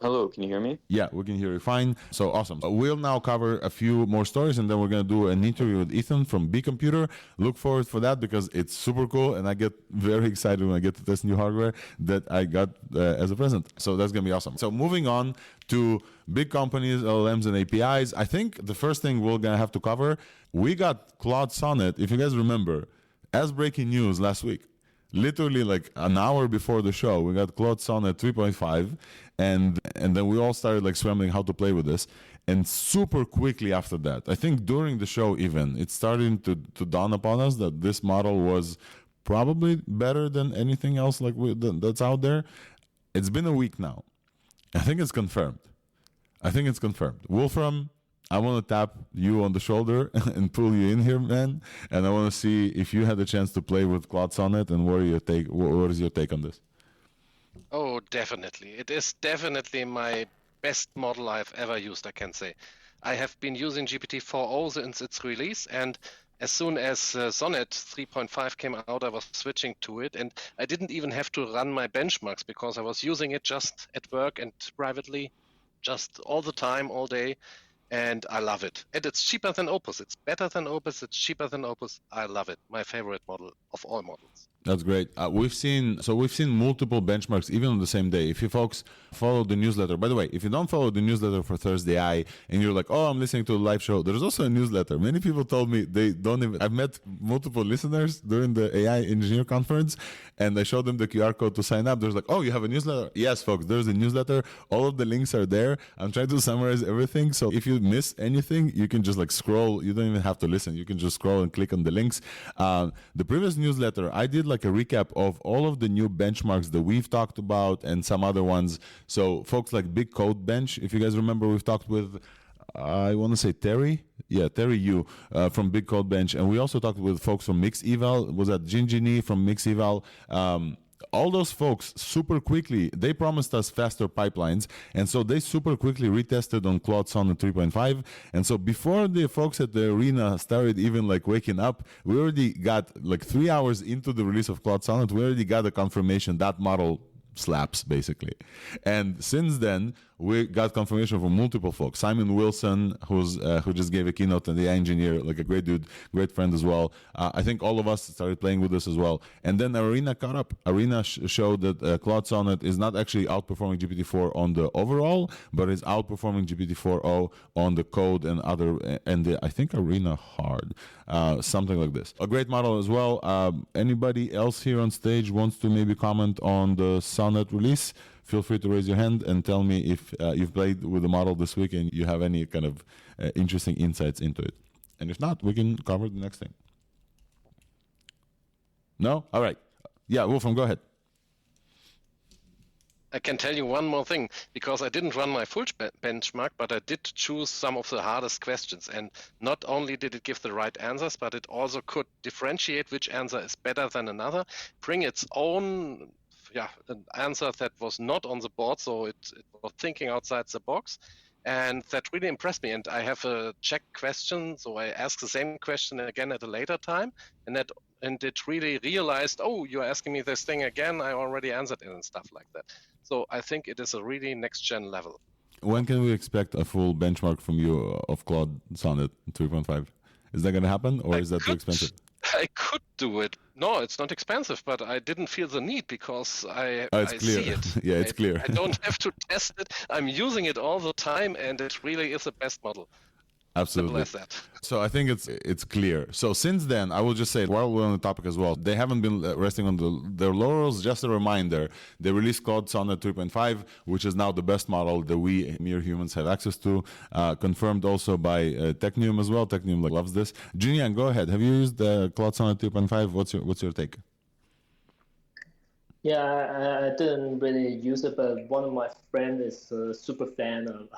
Hello, can you hear me? Yeah, we can hear you fine. So awesome. We'll now cover a few more stories, and then we're going to do an interview with Ethan from B Computer. Look forward for that because it's super cool, and I get very excited when I get to test new hardware that I got as a present. So that's going to be awesome. So moving on to big companies, LLMs, and APIs, I think the first thing we're going to have to cover, we got Claude Sonnet, if you guys remember, as breaking news last week. Literally like an hour before the show, we got Claude Sonnet 3.5, and then we all started like scrambling how to play with this. And super quickly after that, I think during the show even, it's starting to dawn upon us that this model was probably better than anything else like that's out there. It's been a week now. I think it's confirmed. Wolfram, I want to tap you on the shoulder and pull you in here, man. And I want to see if you had a chance to play with Claude Sonnet, and what is your take on this? Oh, definitely. It is definitely my best model I've ever used, I can say. I have been using GPT-4o since its release, and as soon as Sonnet 3.5 came out, I was switching to it, and I didn't even have to run my benchmarks because I was using it just at work and privately, just all the time, all day. And I love it. And it's cheaper than Opus. It's better than Opus. It's cheaper than Opus. I love it. My favorite model of all models. That's great. We've seen multiple benchmarks even on the same day. If you folks follow the newsletter, by the way, if you don't follow the newsletter for ThursdAI and you're like, oh, I'm listening to a live show, there's also a newsletter. Many people told me they don't even. I've met multiple listeners during the AI Engineer Conference, and I showed them the QR code to sign up. There's like, oh, you have a newsletter? Yes, folks, there's a newsletter. All of the links are there. I'm trying to summarize everything. So if you miss anything, you can just like scroll. You don't even have to listen. You can just scroll and click on the links. The previous newsletter, I did like a recap of all of the new benchmarks that we've talked about and some other ones. So folks like Big Code Bench, if you guys remember, we've talked with, I want to say Terry Yu from Big Code Bench, and we also talked with folks from MixEval. Was that Jinjini from MixEval? All those folks super quickly, they promised us faster pipelines, and so they super quickly retested on Claude Sonnet 3.5. And so before the folks at the arena started even like waking up, we already got like 3 hours into the release of Claude Sonnet, we already got a confirmation that model slaps basically. And since then, we got confirmation from multiple folks. Simon Wilson, who just gave a keynote, and the engineer, like a great dude, great friend as well. I think all of us started playing with this as well. And then Arena caught up. Arena showed that Claude Sonnet is not actually outperforming GPT-4 on the overall, but is outperforming GPT-4o on the code and I think Arena hard, something like this. A great model as well. Anybody else here on stage wants to maybe comment on the Sonnet release? Feel free to raise your hand and tell me if you've played with the model this week and you have any kind of interesting insights into it. And if not, we can cover the next thing. No? All right. Yeah, Wolfram, go ahead. I can tell you one more thing, because I didn't run my full benchmark, but I did choose some of the hardest questions. And not only did it give the right answers, but it also could differentiate which answer is better than another, bring its own an answer that was not on the board, so it was thinking outside the box, and that really impressed me. And I have a check question, so I ask the same question again at a later time, and it really realized, oh, you're asking me this thing again, I already answered it and stuff like that. So I think it is a really next-gen level. When can we expect a full benchmark from you of Claude Sonnet 3.5? Is that going to happen, or is that too expensive? I could do it. No, it's not expensive, but I didn't feel the need because I see it. Yeah, it's clear. I don't have to test it. I'm using it all the time, and it really is the best model. Absolutely. So I think it's clear. So since then, I will just say, while we're on the topic as well, they haven't been resting on their laurels. Just a reminder, they released Claude Sonnet 3.5, which is now the best model that we mere humans have access to. Confirmed also by Technium as well. Technium loves this. Junian, go ahead. Have you used Claude Sonnet 3.5? What's your take? Yeah, I didn't really use it, but one of my friends is a super fan of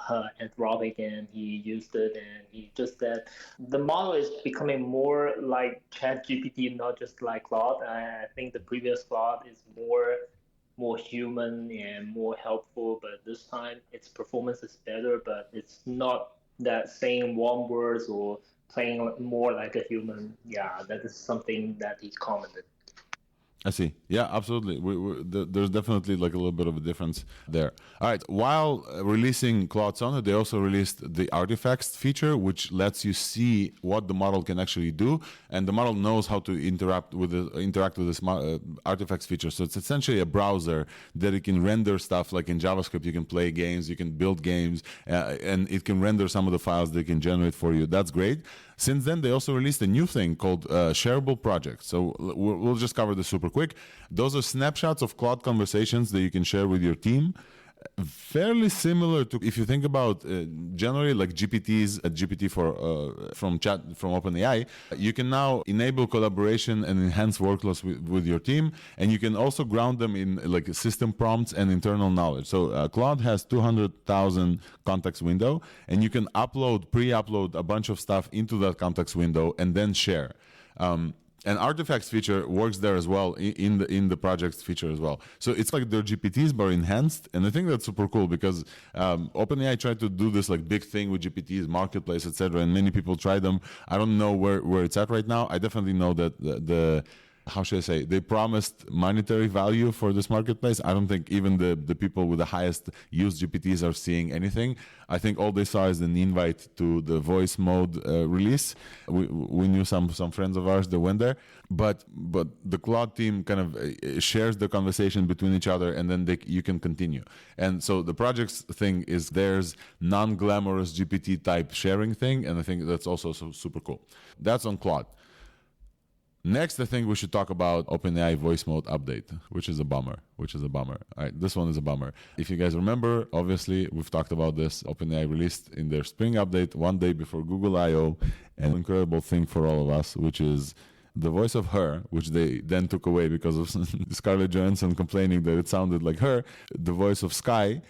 Anthropic, and he used it, and he just said the model is becoming more like ChatGPT, not just like Claude. I think the previous Claude is more human and more helpful, but this time its performance is better, but it's not that saying warm words or playing more like a human. Yeah, that is something that he commented. I see. Yeah, absolutely. There's definitely like a little bit of a difference there. All right. While releasing Claude Sonnet, they also released the artifacts feature, which lets you see what the model can actually do, and the model knows how to interact with this artifacts feature. So it's essentially a browser that it can render stuff like in JavaScript. You can play games, you can build games, and it can render some of the files they can generate for you. That's great. Since then, they also released a new thing called shareable projects. So we'll just cover this super quick. Those are snapshots of Claude conversations that you can share with your team. fairly similar to, if you think about generally like GPTs, GPT from OpenAI, you can now enable collaboration and enhance workflows with your team, and you can also ground them in like system prompts and internal knowledge. So Claude has 200,000 context window, and you can pre-upload a bunch of stuff into that context window and then share. And artifacts feature works there as well in the projects feature as well. So it's like their GPTs but enhanced, and I think that's super cool because OpenAI tried to do this like big thing with GPTs, marketplace, etc., and many people try them. I don't know where it's at right now. I definitely know that the how should I say, they promised monetary value for this marketplace. I don't think even the people with the highest used GPTs are seeing anything. I think all they saw is an invite to the voice mode release. We knew some friends of ours that went there, but the Claude team kind of shares the conversation between each other, and then you can continue. And so the projects thing is there's non-glamorous GPT type sharing thing, and I think that's also super cool. That's on Claude. Next, I think we should talk about OpenAI voice mode update, which is a bummer. All right, this one is a bummer. If you guys remember, obviously, we've talked about this. OpenAI released in their spring update one day before Google I.O. an incredible thing for all of us, which is the voice of her, which they then took away because of Scarlett Johansson complaining that it sounded like her, the voice of Sky.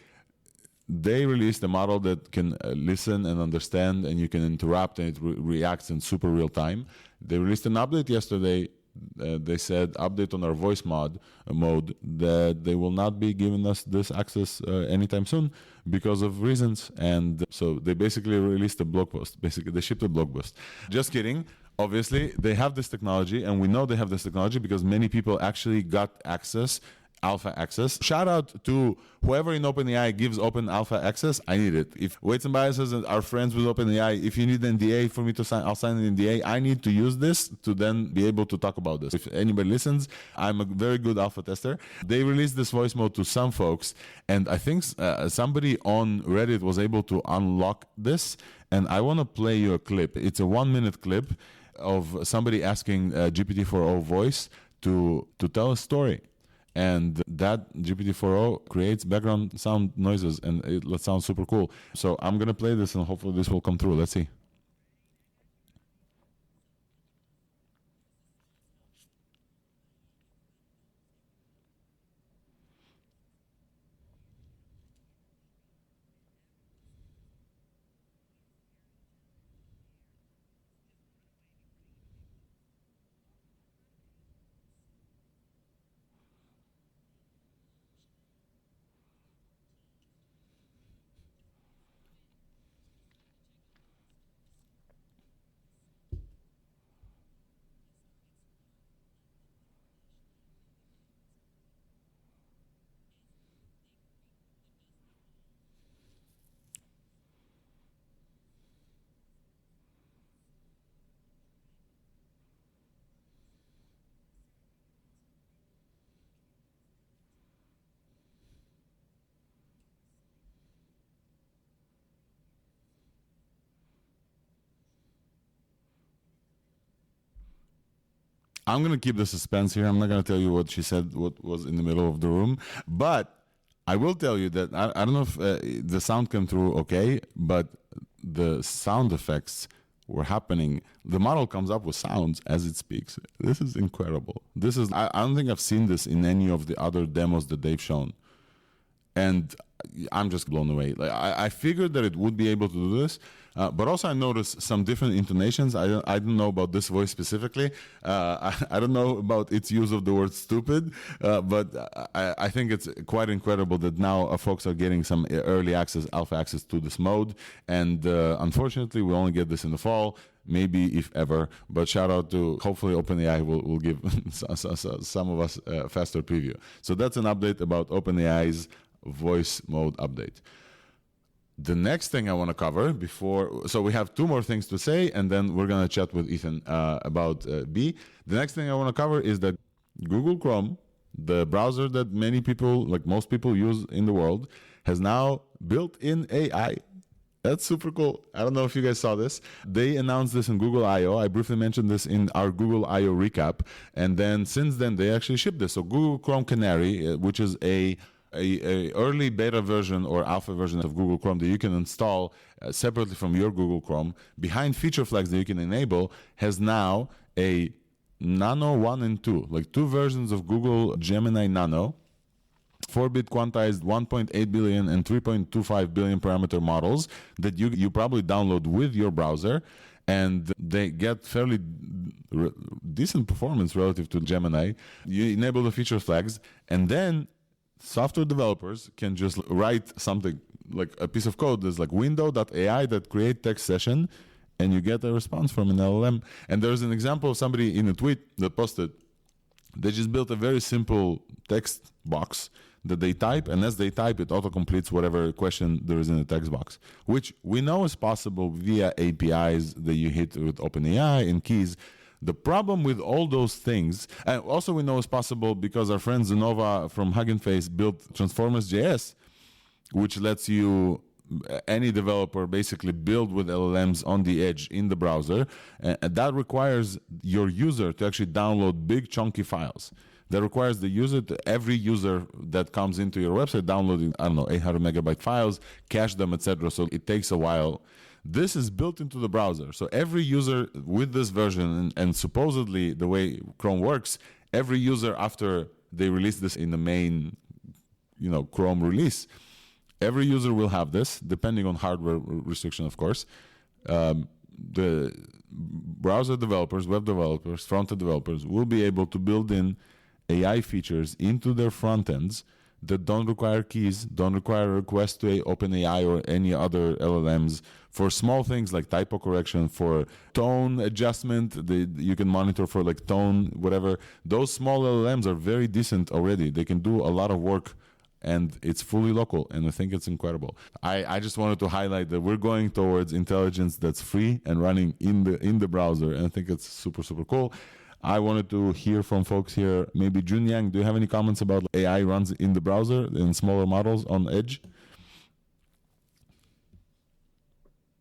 They released a model that can listen and understand, and you can interrupt, and it reacts in super real time. They released an update yesterday. They said update on our voice mode that they will not be giving us this access anytime soon because of reasons. And so they basically released a blog post. Basically, they shipped a blog post. Just kidding. Obviously, they have this technology, and we know they have this technology because many people actually got alpha access. Shout out to whoever in OpenAI gives open alpha access. I need it. If Weights and Biases are friends with OpenAI, if you need an NDA for me to sign, I'll sign an NDA. I need to use this to then be able to talk about this. If anybody listens, I'm a very good alpha tester. They released this voice mode to some folks, and I think somebody on Reddit was able to unlock this, and I want to play you a clip. It's a 1-minute clip of somebody asking GPT-4o voice to tell a story. And that GPT-4o creates background sound noises, and it sounds super cool. So I'm going to play this, and hopefully this will come through. Let's see. I'm going to keep the suspense here. I'm not going to tell you what she said, what was in the middle of the room. But I will tell you that I don't know if the sound came through okay, but the sound effects were happening. The model comes up with sounds as it speaks. This is incredible. I don't think I've seen this in any of the other demos that they've shown. And I'm just blown away. Like I figured that it would be able to do this, but also I noticed some different intonations. I don't know about this voice specifically. I don't know about its use of the word stupid, but I think it's quite incredible that now folks are getting some early access, alpha access to this mode. And unfortunately, we only get this in the fall, maybe if ever. But shout out to, hopefully OpenAI will give some of us a faster preview. So that's an update about OpenAI's voice mode update. The next thing I want to cover so we have two more things to say, and then we're going to chat with Ethan about B. The next thing I want to cover is that Google Chrome, the browser that many people, like most people use in the world, has now built-in AI. That's super cool. I don't know if you guys saw this. They announced this in Google I.O. I briefly mentioned this in our Google I.O. recap. And then since then, they actually shipped this. So Google Chrome Canary, which is a a early beta version or alpha version of Google Chrome that you can install separately from your Google Chrome. Behind feature flags that you can enable has now a Nano 1 and 2, like two versions of Google Gemini Nano, 4-bit quantized 1.8 billion and 3.25 billion parameter models that you probably download with your browser, and they get fairly decent performance relative to Gemini. You enable the feature flags, and then software developers can just write something like a piece of code that's like window.ai that create text session, and you get a response from an LLM. And there's an example of somebody in a tweet that posted, they just built a very simple text box that they type, and as they type, it auto-completes whatever question there is in the text box, which we know is possible via APIs that you hit with OpenAI and keys. The problem with all those things, and also we know is possible because our friend Zenova from Hugging Face built Transformers.js, which lets you, any developer, basically build with LLMs on the edge in the browser. And that requires your user to actually download big chunky files. That requires the user, every user that comes into your website downloading, 800 megabyte files, cache them, etc. So it takes a while. This is built into the browser. So every user with this version, and supposedly the way Chrome works, every user after they release this in the main, Chrome release, every user will have this, depending on hardware restriction, of course. The browser developers, web developers, front-end developers will be able to build in AI features into their front ends that don't require keys, don't require a request to OpenAI or any other LLMs, for small things like typo correction, for tone adjustment, you can monitor for like tone, whatever. Those small LLMs are very decent already. They can do a lot of work, and it's fully local, and I think it's incredible. I just wanted to highlight that we're going towards intelligence that's free and running in the browser, and I think it's super, super cool. I wanted to hear from folks here. Maybe Jun Yang, do you have any comments about AI runs in the browser in smaller models on Edge?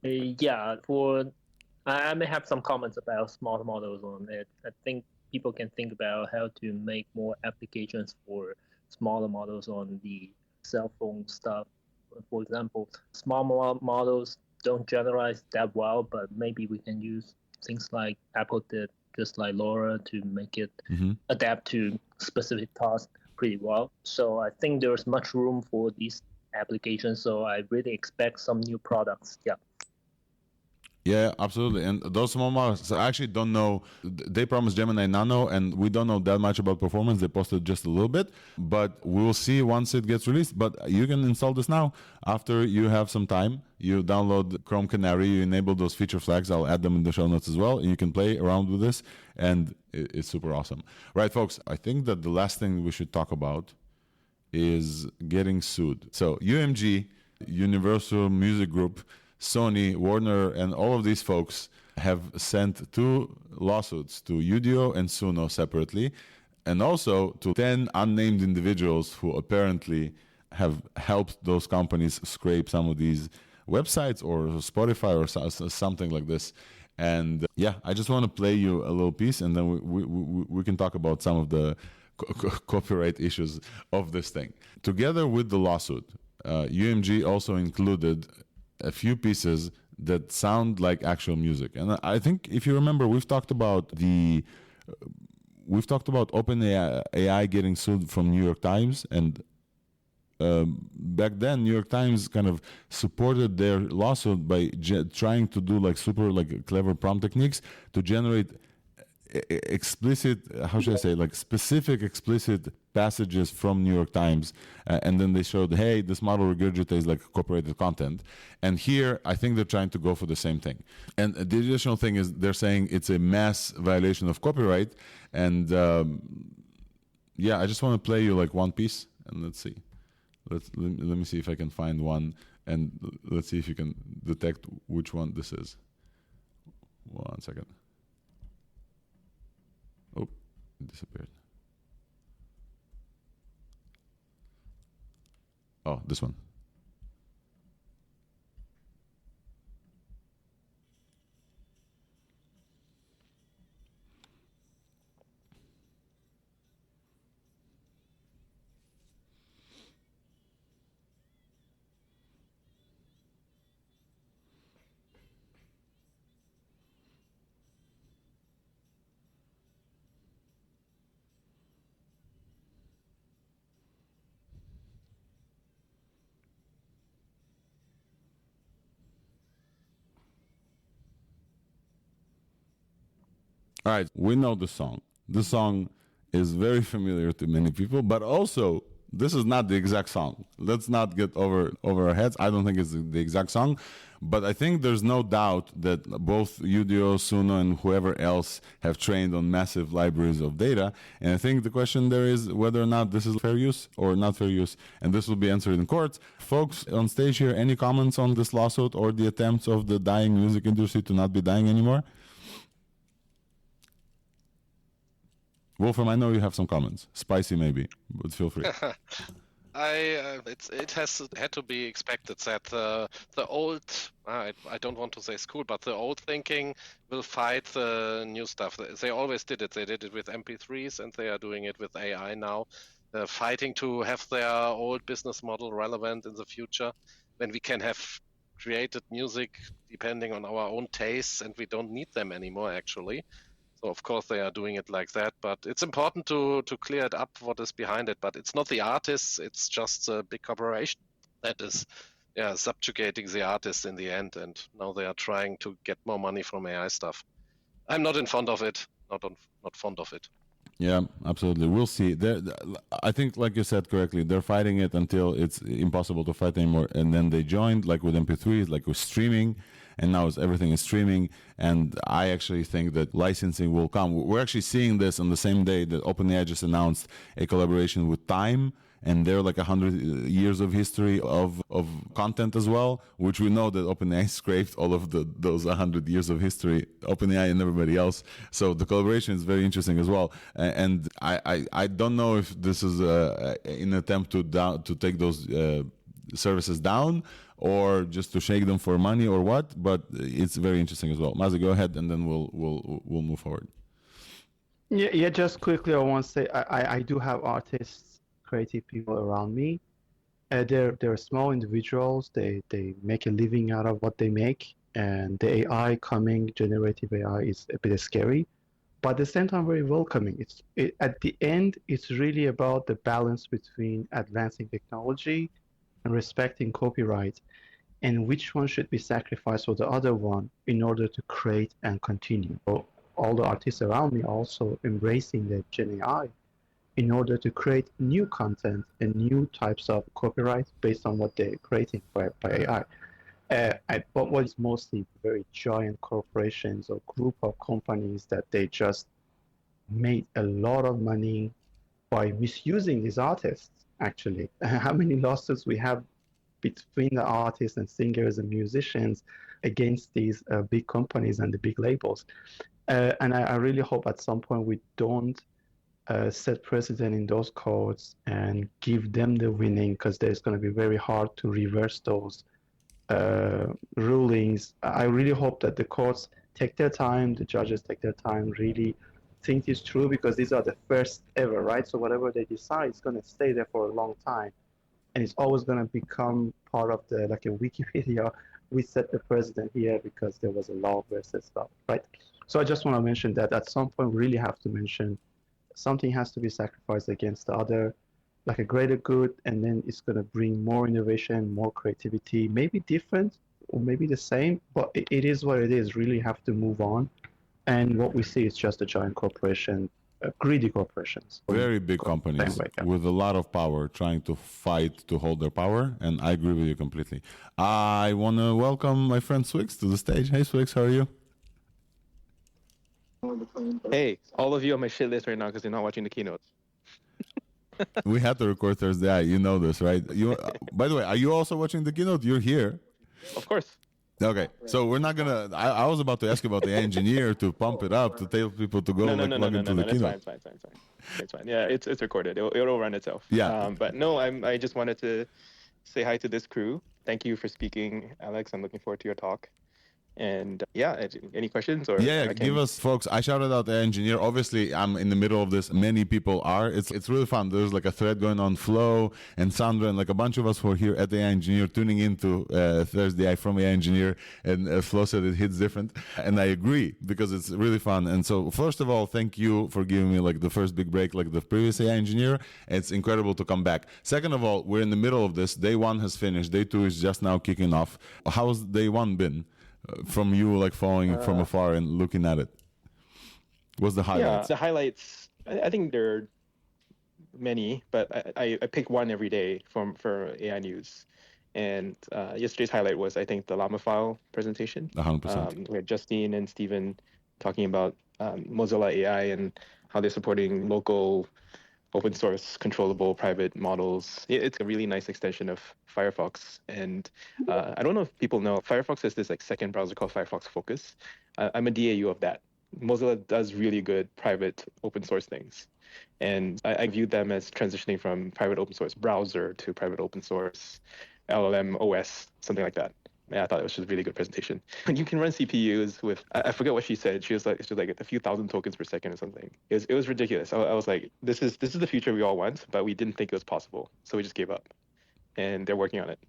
Yeah, I may have some comments about small models on it. I think people can think about how to make more applications for smaller models on the cell phone stuff. For example, small models don't generalize that well, but maybe we can use things like Apple did, just like Laura, to make it adapt to specific tasks pretty well. So I think there's much room for these applications. So I really expect some new products. Yeah. Yeah, absolutely. And those small models, I actually don't know. They promised Gemini Nano, and we don't know that much about performance. They posted just a little bit, but we will see once it gets released. But you can install this now. After you have some time, you download Chrome Canary, you enable those feature flags. I'll add them in the show notes as well. And you can play around with this, and it's super awesome. Right, folks, I think that the last thing we should talk about is getting sued. So UMG, Universal Music Group, Sony, Warner, and all of these folks have sent 2 lawsuits to Udio and Suno separately, and also to 10 unnamed individuals who apparently have helped those companies scrape some of these websites or Spotify or something like this. And yeah, I just want to play you a little piece, and then we can talk about some of the copyright issues of this thing. Together with the lawsuit, UMG also included a few pieces that sound like actual music. And I think, if you remember, we've talked about OpenAI getting sued from New York Times, and back then New York Times kind of supported their lawsuit by trying to do like super like clever prompt techniques to generate explicit, specific explicit passages from New York Times, and then they showed, hey, this model regurgitates like copyrighted content. And here, I think they're trying to go for the same thing. And the additional thing is they're saying it's a mass violation of copyright. And I just want to play you like one piece, and let's see. Let me see if I can find one, and let's see if you can detect which one this is. 1 second. Oh, it disappeared. Oh, this one. All right, we know the song. The song is very familiar to many people, but also this is not the exact song. Let's not get over our heads. I don't think it's the exact song, but I think there's no doubt that both Udio, Suno, and whoever else have trained on massive libraries of data. And I think the question there is whether or not this is fair use or not fair use, and this will be answered in courts. Folks on stage here, any comments on this lawsuit or the attempts of the dying music industry to not be dying anymore? Wolfram, I know you have some comments. Spicy maybe, but feel free. It had to be expected that the old, I don't want to say school, but the old thinking will fight the new stuff. They always did it. They did it with MP3s, and they are doing it with AI now, fighting to have their old business model relevant in the future, when we can have created music depending on our own tastes, and we don't need them anymore, actually. So of course they are doing it like that, but it's important to clear it up what is behind it. But it's not the artists; it's just a big corporation that is, subjugating the artists in the end. And now they are trying to get more money from AI stuff. I'm not fond of it. Not fond of it. Yeah, absolutely. We'll see. I think, like you said correctly, they're fighting it until it's impossible to fight anymore. And then they joined, like with MP3s, like with streaming. And now everything is streaming. And I actually think that licensing will come. We're actually seeing this on the same day that OpenAI just announced a collaboration with Time. And they're like 100 years of history of content as well, which we know that OpenAI scraped all of those 100 years of history, OpenAI and everybody else. So the collaboration is very interesting as well. And I don't know if this is an attempt to take those services down or just to shake them for money or what, but it's very interesting as well. Mazi, go ahead, and then we'll move forward. Yeah. Just quickly, I want to say I do have artists, creative people around me. They're small individuals. They make a living out of what they make, and the AI coming, generative AI, is a bit scary, but at the same time very welcoming. At the end, it's really about the balance between advancing technology and respecting copyright, and which one should be sacrificed for the other one in order to create and continue. So all the artists around me are also embracing the Gen AI in order to create new content and new types of copyright based on what they're creating by AI. But what is mostly very giant corporations or group of companies that they just made a lot of money by misusing these artists, actually. How many lawsuits we have between the artists and singers and musicians against these big companies and the big labels. And I really hope at some point we don't set precedent in those courts and give them the winning, because there's going to be very hard to reverse those rulings. I really hope that the courts take their time, the judges take their time, really think it's true, because these are the first ever, right? So whatever they decide is going to stay there for a long time, and it's always going to become part of the, like a Wikipedia, we set the precedent here because there was a law versus stuff, right? So I just want to mention that at some point we really have to mention something has to be sacrificed against the other, like a greater good, and then it's going to bring more innovation, more creativity, maybe different or maybe the same, but it is what it is. Really have to move on. And what we see is just a giant corporation, greedy corporations. Very big companies with a lot of power trying to fight to hold their power, and I agree with you completely. I want to welcome my friend Swix to the stage. Hey Swix, how are you? Hey, all of you on my shit list right now because you're not watching the keynotes. We had to record ThursdAI. You know this, right? By the way, are you also watching the keynote? You're here. Of course. Okay, so we're not gonna. I was about to ask you about the engineer to pump it up to tell people to go plug into the keynote. It's fine. Yeah, it's recorded. It'll run itself. Yeah. But no, I just wanted to say hi to this crew. Thank you for speaking, Alex. I'm looking forward to your talk. And any questions? Or give us, folks. I shouted out the engineer. Obviously, I'm in the middle of this. Many people are. It's really fun. There's like a thread going on. Flo and Sandra and like a bunch of us who are here at the AI Engineer tuning into ThursdAI from AI Engineer. And Flo said it hits different, and I agree because it's really fun. And so, first of all, thank you for giving me like the first big break, like the previous AI Engineer. It's incredible to come back. Second of all, we're in the middle of this. Day 1 has finished. Day 2 is just now kicking off. How's day 1 been? From you, like following from afar and looking at it. What's the highlights? Yeah, the highlights, I think there are many, but I pick one every day for AI News. And yesterday's highlight was, I think, the Llama file presentation. 100%. We had Justine and Stephen talking about Mozilla AI and how they're supporting local open source controllable private models. It's a really nice extension of Firefox. And I don't know if people know, Firefox has this like second browser called Firefox Focus. I'm a DAU of that. Mozilla does really good private open source things. And I view them as transitioning from private open source browser to private open source LLM OS, something like that. Yeah, I thought it was just a really good presentation. And you can run CPUs with, I forget what she said. She was like a few thousand tokens per second or something. It was ridiculous. I was like, this is the future we all want, but we didn't think it was possible. So we just gave up. And they're working on it.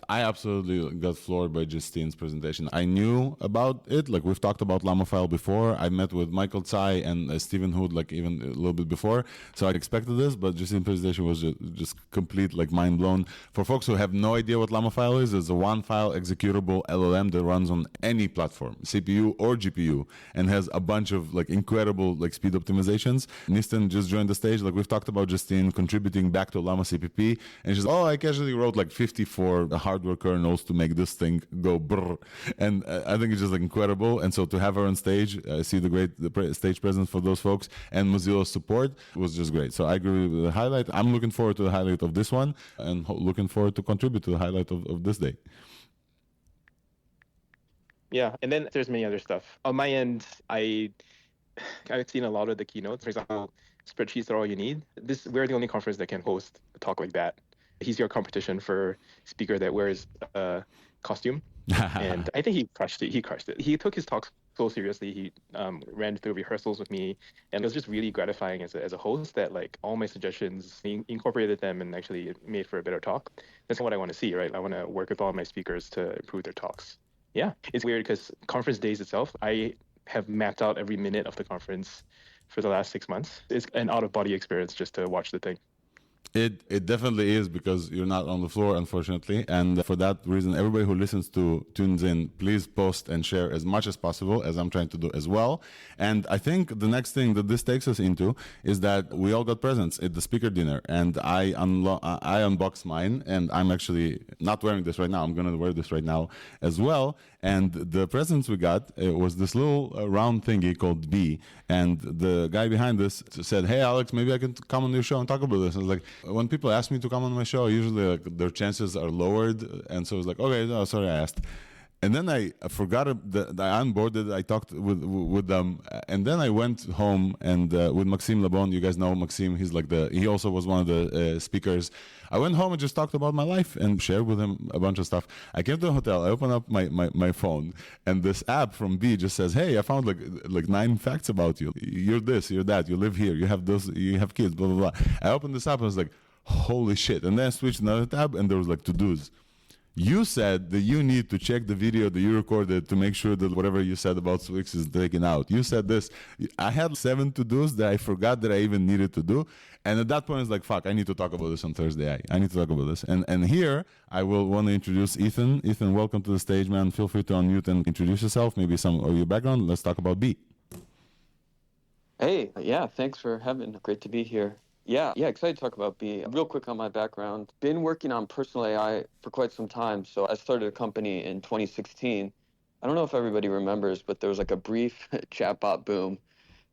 I absolutely got floored by Justine's presentation. I knew about it, like we've talked about Llama before. I met with Michael Tsai and Stephen Hood like even a little bit before, so I expected this, but Justine's presentation was just complete, like mind blown. For folks who have no idea what Llama is, it's a one-file executable LLM that runs on any platform, CPU or GPU, and has a bunch of like incredible like speed optimizations. Nistan just joined the stage. Like we've talked about Justine contributing back to Llama CPP, and she's I casually wrote like 54 hardware kernels to make this thing go brr. And I think it's just like incredible. And so to have her on stage, see the stage presence for those folks and Mozilla's support was just great. So I agree with the highlight. I'm looking forward to the highlight of this one and looking forward to contribute to the highlight of this day. Yeah, and then there's many other stuff. On my end, I've seen a lot of the keynotes. For example, spreadsheets are all you need. We're the only conference that can host a talk like that. He's your competition for speaker that wears a costume. And I think he crushed it. He took his talk so seriously. He ran through rehearsals with me, and it was just really gratifying as a host that like all my suggestions, he incorporated them and actually made for a better talk. That's what I want to see, right? I want to work with all my speakers to improve their talks. Yeah, it's weird because conference days itself, I have mapped out every minute of the conference for the last 6 months. It's an out-of-body experience just to watch the thing. It definitely is, because you're not on the floor, unfortunately. And for that reason, everybody who tunes in, please post and share as much as possible, as I'm trying to do as well. And I think the next thing that this takes us into is that we all got presents at the speaker dinner, and I unboxed mine, and I'm actually not wearing this right now. I'm going to wear this right now as well. And the presents we got, it was this little round thingy called B. And the guy behind this said, "Hey, Alex, maybe I can come on your show and talk about this." I was like, when people ask me to come on my show, usually like their chances are lowered. And so I was like, okay, no, sorry, I asked. And then I forgot that I onboarded. I talked with them, and then I went home and with Maxime Labonne. You guys know Maxime. He also was one of the speakers. I went home and just talked about my life and shared with him a bunch of stuff. I came to the hotel. I opened up my phone, and this app from B just says, "Hey, I found like 9 facts about you. You're this, you're that. You live here. You have those. You have kids. Blah blah blah." I opened this app and I was like, "Holy shit!" And then I switched to another tab, and there was like to-dos. You said that you need to check the video that you recorded to make sure that whatever you said about Swix is taken out. You said this. I had 7 to-dos that I forgot that I even needed to do. And at that point, it's like, fuck, I need to talk about this on ThursdAI. I need to talk about this. And here, I will want to introduce Ethan. Ethan, welcome to the stage, man. Feel free to unmute and introduce yourself, maybe some of your background. Let's talk about B. Hey, yeah, thanks for having me. Great to be here. Yeah, excited to talk about B. Real quick on my background. Been working on personal AI for quite some time. So I started a company in 2016. I don't know if everybody remembers, but there was like a brief chatbot boom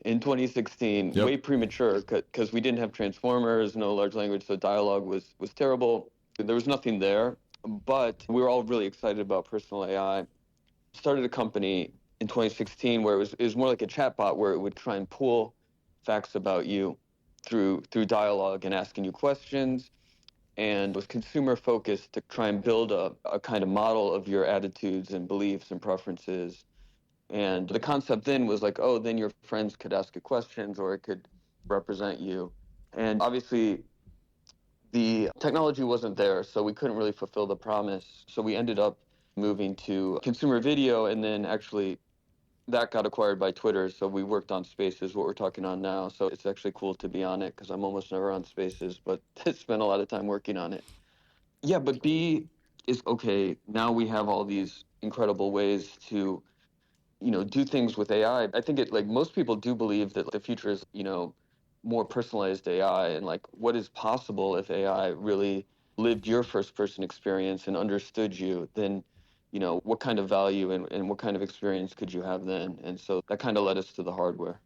in 2016, way premature because we didn't have transformers, no large language, so dialogue was terrible. There was nothing there, but we were all really excited about personal AI. Started a company in 2016 where it was more like a chatbot where it would try and pull facts about you through dialogue and asking you questions, and was consumer focused to try and build a kind of model of your attitudes and beliefs and preferences. And the concept then was like, oh, then your friends could ask you questions or it could represent you. And obviously the technology wasn't there, so we couldn't really fulfill the promise. So we ended up moving to consumer video, and then actually that got acquired by Twitter, so we worked on Spaces, what we're talking on now. So it's actually cool to be on it because I'm almost never on Spaces, but spent a lot of time working on it. Yeah, but B is okay. Now we have all these incredible ways to do things with AI. I think it, like, most people do believe that the future is, more personalized AI, and like what is possible if AI really lived your first person experience and understood you, then, what kind of value and what kind of experience could you have then? And so that kind of led us to the hardware.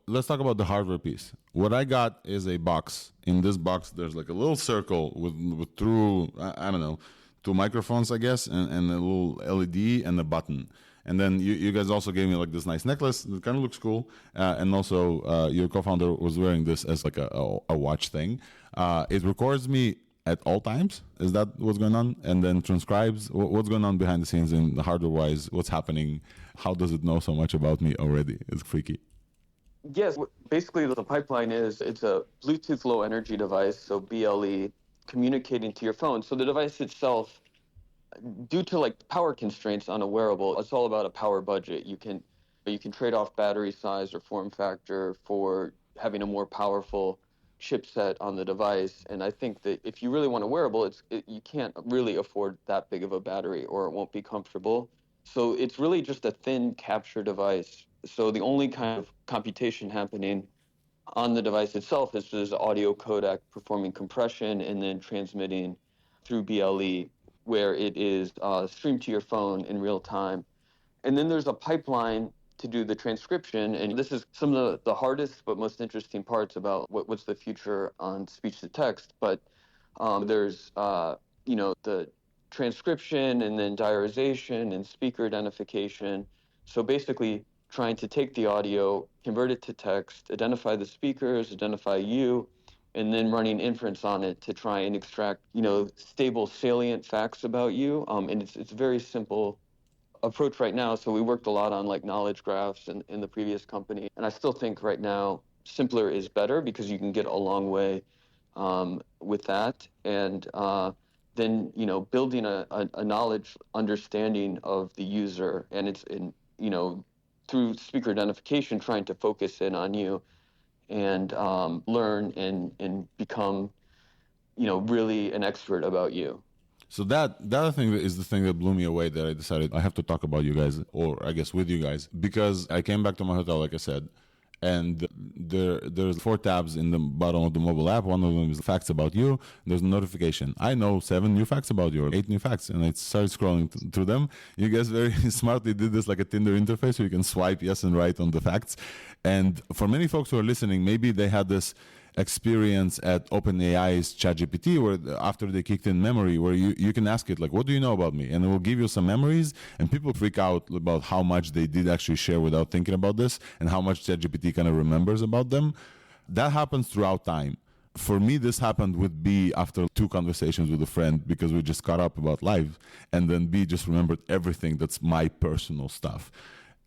Let's talk about the hardware piece. What I got is a box. In this box, there's like a little circle with through, I don't know, 2 microphones, I guess, and a little LED and a button. And then you guys also gave me like this nice necklace. It kind of looks cool. And also your co-founder was wearing this as like a watch thing. It records me at all times. Is that what's going on? And then transcribes. What's going on behind the scenes in the hardware-wise? What's happening? How does it know so much about me already? It's freaky. Yes, basically the pipeline is it's a Bluetooth low energy device, so BLE, communicating to your phone. So the device itself, due to like power constraints on a wearable, it's all about a power budget. You can trade off battery size or form factor for having a more powerful chipset on the device. And I think that if you really want a wearable, you can't really afford that big of a battery or it won't be comfortable. So it's really just a thin capture device. So the only kind of computation happening on the device itself is just audio codec performing compression and then transmitting through BLE, where it is streamed to your phone in real time. And then there's a pipeline to do the transcription. And this is some of the hardest but most interesting parts about what's the future on speech to text. But there's, the transcription and then diarization and speaker identification. So basically trying to take the audio, convert it to text, identify the speakers, identify you, and then running inference on it to try and extract, stable, salient facts about you. And it's a very simple approach right now. So we worked a lot on like knowledge graphs in the previous company. And I still think right now simpler is better because you can get a long way with that. And then, building a knowledge understanding of the user, and it's through speaker identification, trying to focus in on you and learn and become, really an expert about you. So that other thing is the thing that blew me away, that I decided I have to talk about you guys, or I guess with you guys, because I came back to my hotel, like I said, and there's 4 tabs in the bottom of the mobile app. One of them is facts about you. There's a notification. I know 7 new facts about you, or 8 new facts, and I started scrolling through them. You guys very smartly did this like a Tinder interface, so you can swipe yes and right on the facts. And for many folks who are listening, maybe they had this experience at OpenAI's ChatGPT, where after they kicked in memory, where you can ask it like, what do you know about me? And it will give you some memories, and people freak out about how much they did actually share without thinking about this, and how much ChatGPT kind of remembers about them. That happens throughout time. For me, this happened with B after 2 conversations with a friend, because we just caught up about life, and then B just remembered everything that's my personal stuff.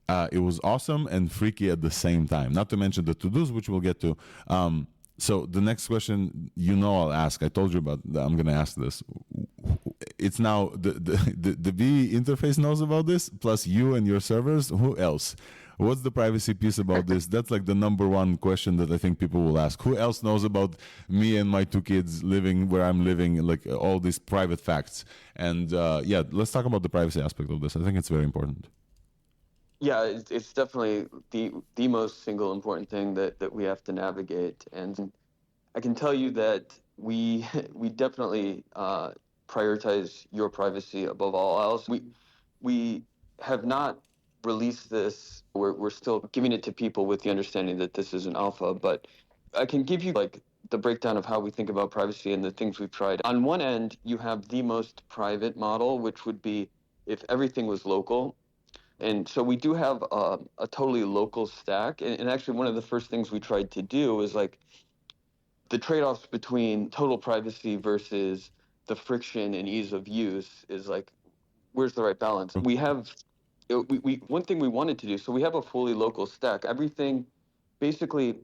It was awesome and freaky at the same time, not to mention the to-dos, which we'll get to. So the next question, I'll ask. I told you about that. I'm going to ask this. It's now the B interface knows about this, plus you and your servers. Who else? What's the privacy piece about this? That's like the number one question that I think people will ask. Who else knows about me and my 2 kids living where I'm living, like all these private facts? And let's talk about the privacy aspect of this. I think it's very important. Yeah, it's definitely the most single important thing that we have to navigate. And I can tell you that we definitely prioritize your privacy above all else. We have not released this. We're still giving it to people with the understanding that this is an alpha, but I can give you like the breakdown of how we think about privacy and the things we've tried. On one end, you have the most private model, which would be if everything was local. And so we do have a totally local stack. And actually, one of the first things we tried to do is like the trade-offs between total privacy versus the friction and ease of use is like, where's the right balance? We have, one thing we wanted to do, so we have a fully local stack. Basically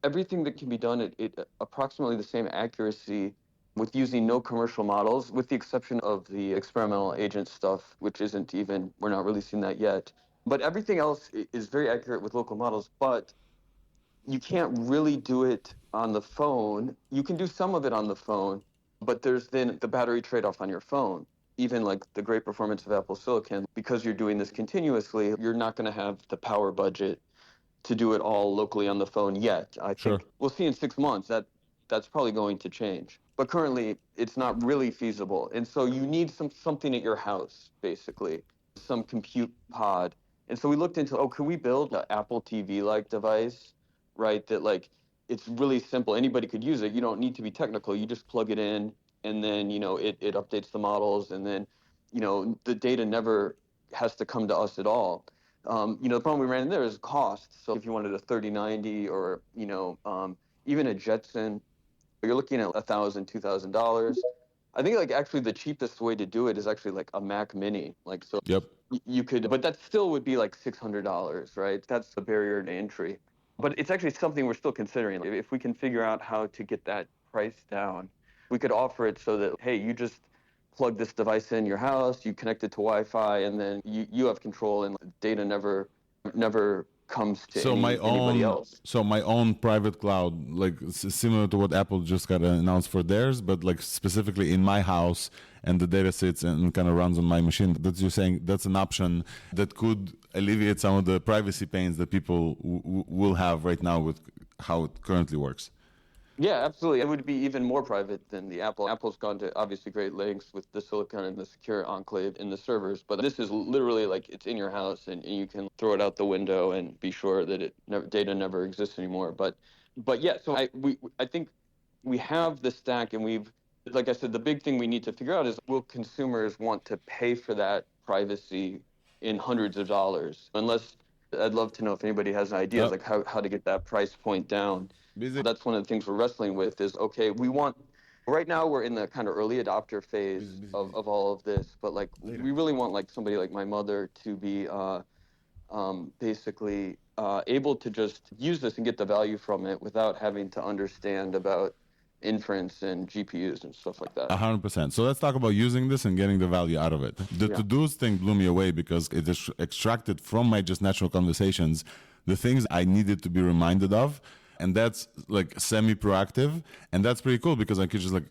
everything that can be done at approximately the same accuracy with using no commercial models, with the exception of the experimental agent stuff, which isn't even, we're not releasing that yet. But everything else is very accurate with local models, but you can't really do it on the phone. You can do some of it on the phone, but there's then the battery trade-off on your phone. even like the great performance of Apple Silicon, because you're doing this continuously, you're not going to have the power budget to do it all locally on the phone yet. I think we'll see in 6 months that's probably going to change. But currently, it's not really feasible. And so you need something at your house, basically, some compute pod. And so we looked into, can we build an Apple TV-like device, right, that like it's really simple. Anybody could use it. You don't need to be technical. You just plug it in, and then, it updates the models, and then, the data never has to come to us at all. The problem we ran into there is cost. So if you wanted a 3090 or, even a Jetson, you're looking at $1,000, $2,000. I think like actually the cheapest way to do it is actually like a Mac Mini. Like, so you could, but that still would be like $600, right? That's the barrier to entry. But it's actually something we're still considering. If we can figure out how to get that price down, we could offer it so that, hey, you just plug this device in your house, you connect it to Wi-Fi, and then you have control, and data never comes to anybody else. So my own private cloud, like similar to what Apple just got announced for theirs, but like specifically in my house, and the data sits and kind of runs on my machine. That's you're saying that's an option that could alleviate some of the privacy pains that people will have right now with how it currently works. Yeah, absolutely. It would be even more private than the Apple. Apple's gone to obviously great lengths with the silicon and the secure enclave in the servers, but this is literally like it's in your house, and you can throw it out the window and be sure that data never exists anymore. But yeah, so I think we have the stack, and we've, like I said, the big thing we need to figure out is, will consumers want to pay for that privacy in hundreds of dollars? Unless, I'd love to know if anybody has ideas like how to get that price point down. That's one of the things we're wrestling with is, okay, right now we're in the kind of early adopter phase of all of this, but like we really want like somebody like my mother to be basically able to just use this and get the value from it without having to understand about inference and GPUs and stuff like that. 100%. So let's talk about using this and getting the value out of it. The to-dos thing blew me away because it is extracted from my just natural conversations the things I needed to be reminded of. And that's like semi-proactive, and that's pretty cool because I could just like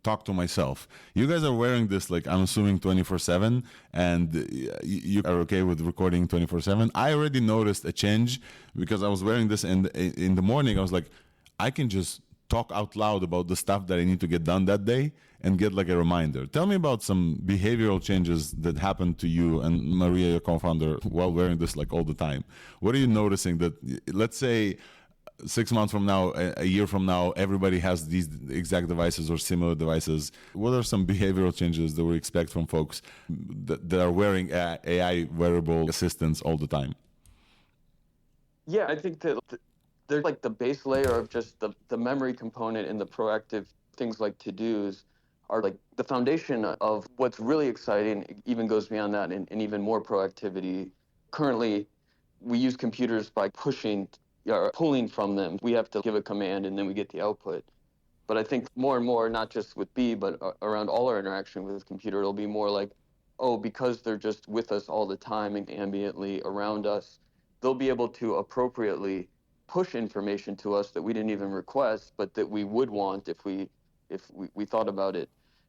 talk to myself. You guys are wearing this, like I'm assuming 24/7, and you are okay with recording 24/7. I already noticed a change because I was wearing this, and in the morning I was like, I can just talk out loud about the stuff that I need to get done that day and get like a reminder. Tell me about some behavioral changes that happened to you and Maria, your co-founder, while wearing this like all the time. What are you noticing that, let's say, 6 months from now, a year from now, everybody has these exact devices or similar devices? What are some behavioral changes that we expect from folks that are wearing AI wearable assistants all the time? Yeah, I think that they're like the base layer of just the memory component, and the proactive things like to-dos are like the foundation of what's really exciting. It even goes beyond that, and even more proactivity. Currently, we use computers by pulling from them. We have to give a command and then we get the output. But I think more and more, not just with B, but around all our interaction with the computer, it'll be more like, because they're just with us all the time and ambiently around us, they'll be able to appropriately push information to us that we didn't even request, but that we would want if we thought about it.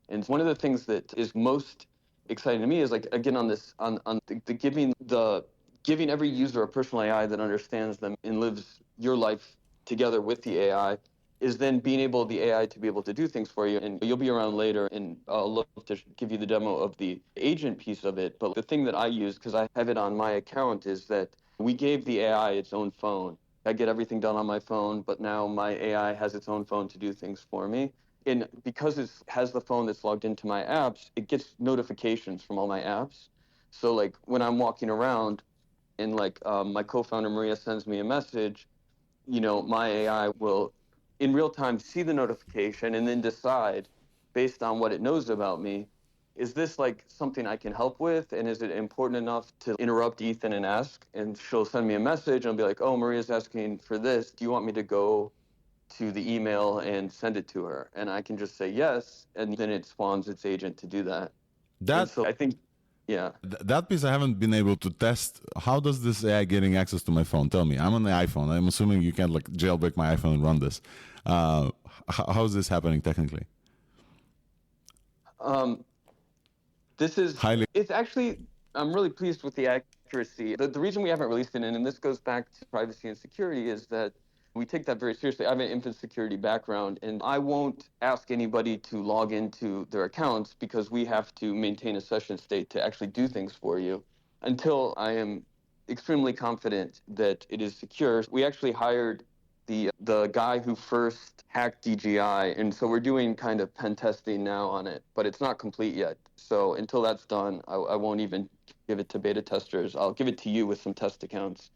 And one of the things that is most exciting to me is like, again, on giving every user a personal AI that understands them and lives your life together with the AI, is then being able, the AI to be able to do things for you. And you'll be around later, and I'll love to give you the demo of the agent piece of it. But the thing that I use, because I have it on my account, is that we gave the AI its own phone. I get everything done on my phone, but now my AI has its own phone to do things for me. And because it has the phone that's logged into my apps, it gets notifications from all my apps. So like when I'm walking around, and like my co-founder Maria sends me a message, my AI will in real time see the notification and then decide, based on what it knows about me, is this like something I can help with, and is it important enough to interrupt Ethan and ask? And she'll send me a message and I'll be like, Maria's asking for this. Do you want me to go to the email and send it to her? And I can just say yes, and then it spawns its agent to do that. So I think, yeah. That piece I haven't been able to test. How does this AI getting access to my phone? Tell me. I'm on the iPhone. I'm assuming you can't like jailbreak my iPhone and run this. How is this happening technically? This is highly. It's actually, I'm really pleased with the accuracy. The reason we haven't released it, and this goes back to privacy and security, is that we take that very seriously. I have an infant security background, and I won't ask anybody to log into their accounts because we have to maintain a session state to actually do things for you until I am extremely confident that it is secure. We actually hired the guy who first hacked DJI, and so we're doing kind of pen testing now on it, but it's not complete yet. So until that's done, I won't even give it to beta testers. I'll give it to you with some test accounts.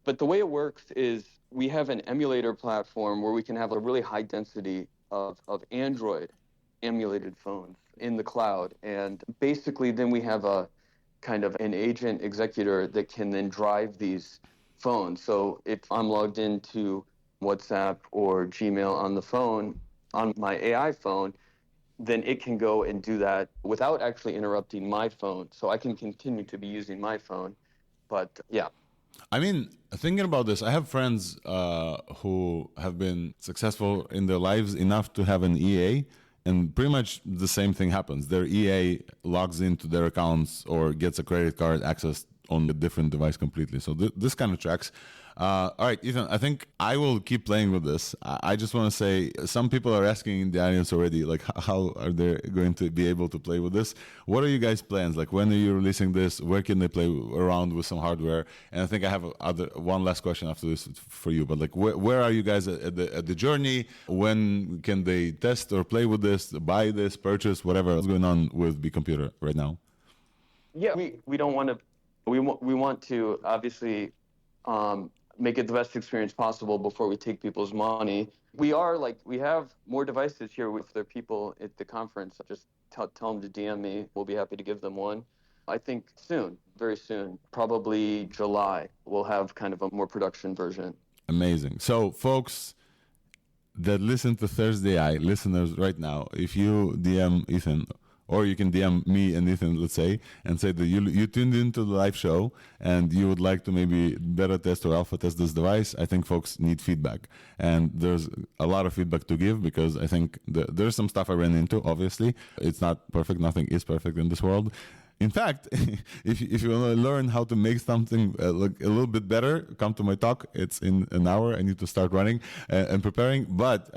But the way it works is we have an emulator platform where we can have a really high density of Android emulated phones in the cloud. And basically then we have a kind of an agent executor that can then drive these phones. So if I'm logged into WhatsApp or Gmail on the phone, on my AI phone, then it can go and do that without actually interrupting my phone. So I can continue to be using my phone. But yeah. I mean, thinking about this, I have friends who have been successful in their lives enough to have an EA, and pretty much the same thing happens. Their EA logs into their accounts or gets a credit card access on a different device completely. So this kind of tracks. All right, Ethan, I think I will keep playing with this. I just want to say, some people are asking in the audience already, like, how are they going to be able to play with this? What are you guys' plans? Like, when are you releasing this? Where can they play around with some hardware? And I think I have one last question after this for you. But like, where are you guys at the journey? When can they test or play with this, buy this, purchase, whatever is going on with B Computer right now? Yeah, we don't want to. We want to obviously make it the best experience possible before we take people's money. We have more devices here with their people at the conference. Just tell them to DM me. We'll be happy to give them one. I think soon, very soon, probably July, we'll have kind of a more production version. Amazing. So folks that listen to ThursdAI, listeners right now, if you DM Ethan, or you can DM me and Ethan, let's say, and say that you tuned into the live show and you would like to maybe beta test or alpha test this device. I think folks need feedback. And there's a lot of feedback to give, because I think there's some stuff I ran into, obviously. It's not perfect. Nothing is perfect in this world. In fact, if you want to learn how to make something look a little bit better, come to my talk. It's in an hour. I need to start running and preparing. But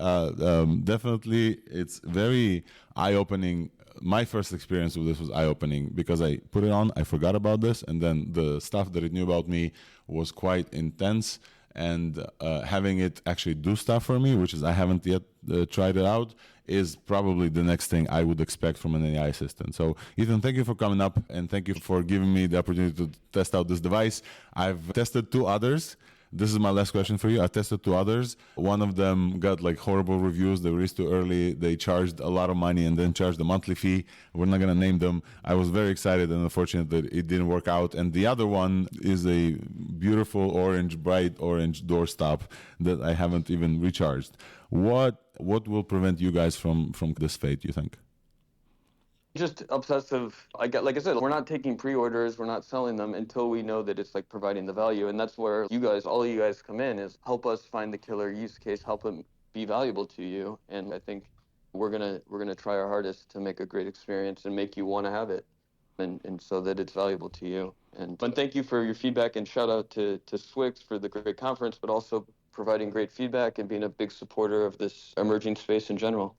definitely, it's very eye-opening. My first experience with this was eye-opening, because I put it on, I forgot about this, and then the stuff that it knew about me was quite intense. And having it actually do stuff for me, which is I haven't yet tried it out, is probably the next thing I would expect from an AI assistant. So Ethan, thank you for coming up, and thank you for giving me the opportunity to test out this device. I've tested 2 others. This is my last question for you. I tested 2 others. One of them got like horrible reviews. They released too early. They charged a lot of money and then charged a monthly fee. We're not going to name them. I was very excited and unfortunate that it didn't work out. And the other one is a beautiful orange, bright orange doorstop that I haven't even recharged. What will prevent you guys from this fate, you think? Just obsessive. Like I said, we're not taking pre-orders, we're not selling them until we know that it's like providing the value. And that's where all you guys come in, is help us find the killer use case, help it be valuable to you. And I think we're gonna try our hardest to make a great experience and make you want to have it, and so that it's valuable to you. And thank you for your feedback, and shout out to Swix for the great conference, but also providing great feedback and being a big supporter of this emerging space in general.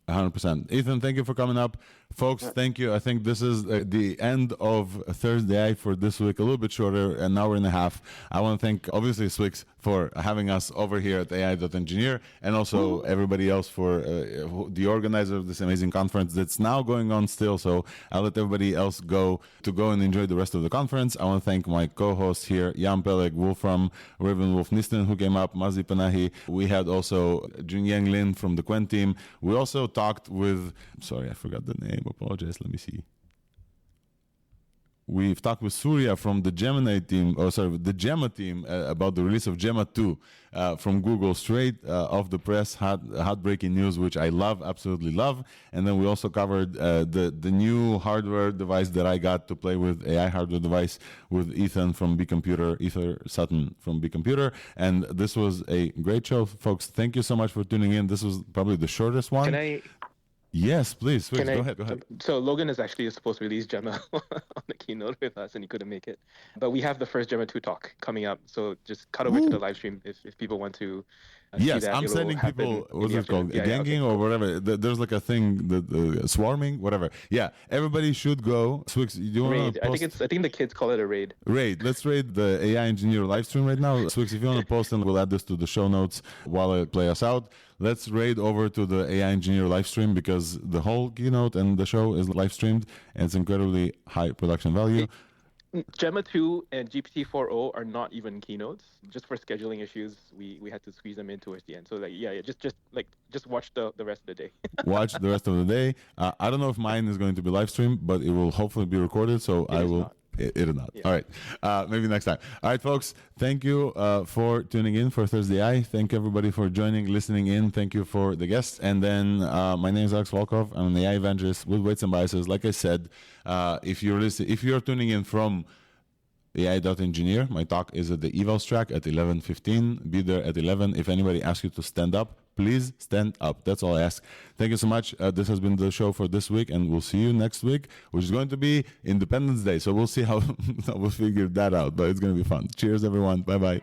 100%. Ethan, thank you for coming up. Folks, thank you. I think this is the end of ThursdAI for this week, a little bit shorter, an hour and a half. I want to thank, obviously, Swix for having us over here at AI.engineer, and also everybody else for the organizer of this amazing conference that's now going on still. So I'll let everybody else go and enjoy the rest of the conference. I want to thank my co-hosts here, Jan Peleg, Wolfram, Raven Wolf Nisten, who came up, Mazi Panahi. We had also Junyang Lin from the Quen team. We also talked with, sorry, I forgot the name. Apologize. Let me see. We've talked with Surya from the Gemini team, the Gemma team, about the release of Gemma 2 from Google, straight off the press, hot breaking news, which I love, absolutely love. And then we also covered the new hardware device that I got to play with, AI hardware device with Ethan from B Computer, Ether Sutton from B Computer. And this was a great show, folks. Thank you so much for tuning in. This was probably the shortest one. Yes, please. Go ahead. So Logan is actually supposed to release Gemma on the keynote with us, and he couldn't make it. But we have the first Gemma 2 talk coming up. So just cut over to the live stream if people want to see that. I'm sending people, what's it called? Ganging or whatever. There's like a thing, swarming, whatever. Yeah, everybody should go. Swix, you want to post? I think the kids call it a raid. Raid. Let's raid the AI engineer live stream right now. Swix, if you want to post, and we'll add this to the show notes while I play us out. Let's raid over to the AI engineer live stream because the whole keynote and the show is live streamed and it's incredibly high production value. Gemma 2 and GPT-4o are not even keynotes. Just for scheduling issues, we had to squeeze them in towards the end. So just watch the rest of the day. Watch the rest of the day. I don't know if mine is going to be live streamed, but it will hopefully be recorded. So I will. It is not. Yeah. All right. Maybe next time. All right, folks. Thank you for tuning in for ThursdAI. Thank everybody for joining, listening in. Thank you for the guests. And then my name is Alex Volkov. I'm an AI evangelist with Weights and Biases. Like I said, if you're tuning in from AI.engineer, my talk is at the evals track at 11:15. Be there at 11. If anybody asks you to stand up, please stand up. That's all I ask. Thank you so much. This has been the show for this week, and we'll see you next week, which is going to be Independence Day. So we'll see how we'll figure that out, but it's going to be fun. Cheers, everyone. Bye-bye.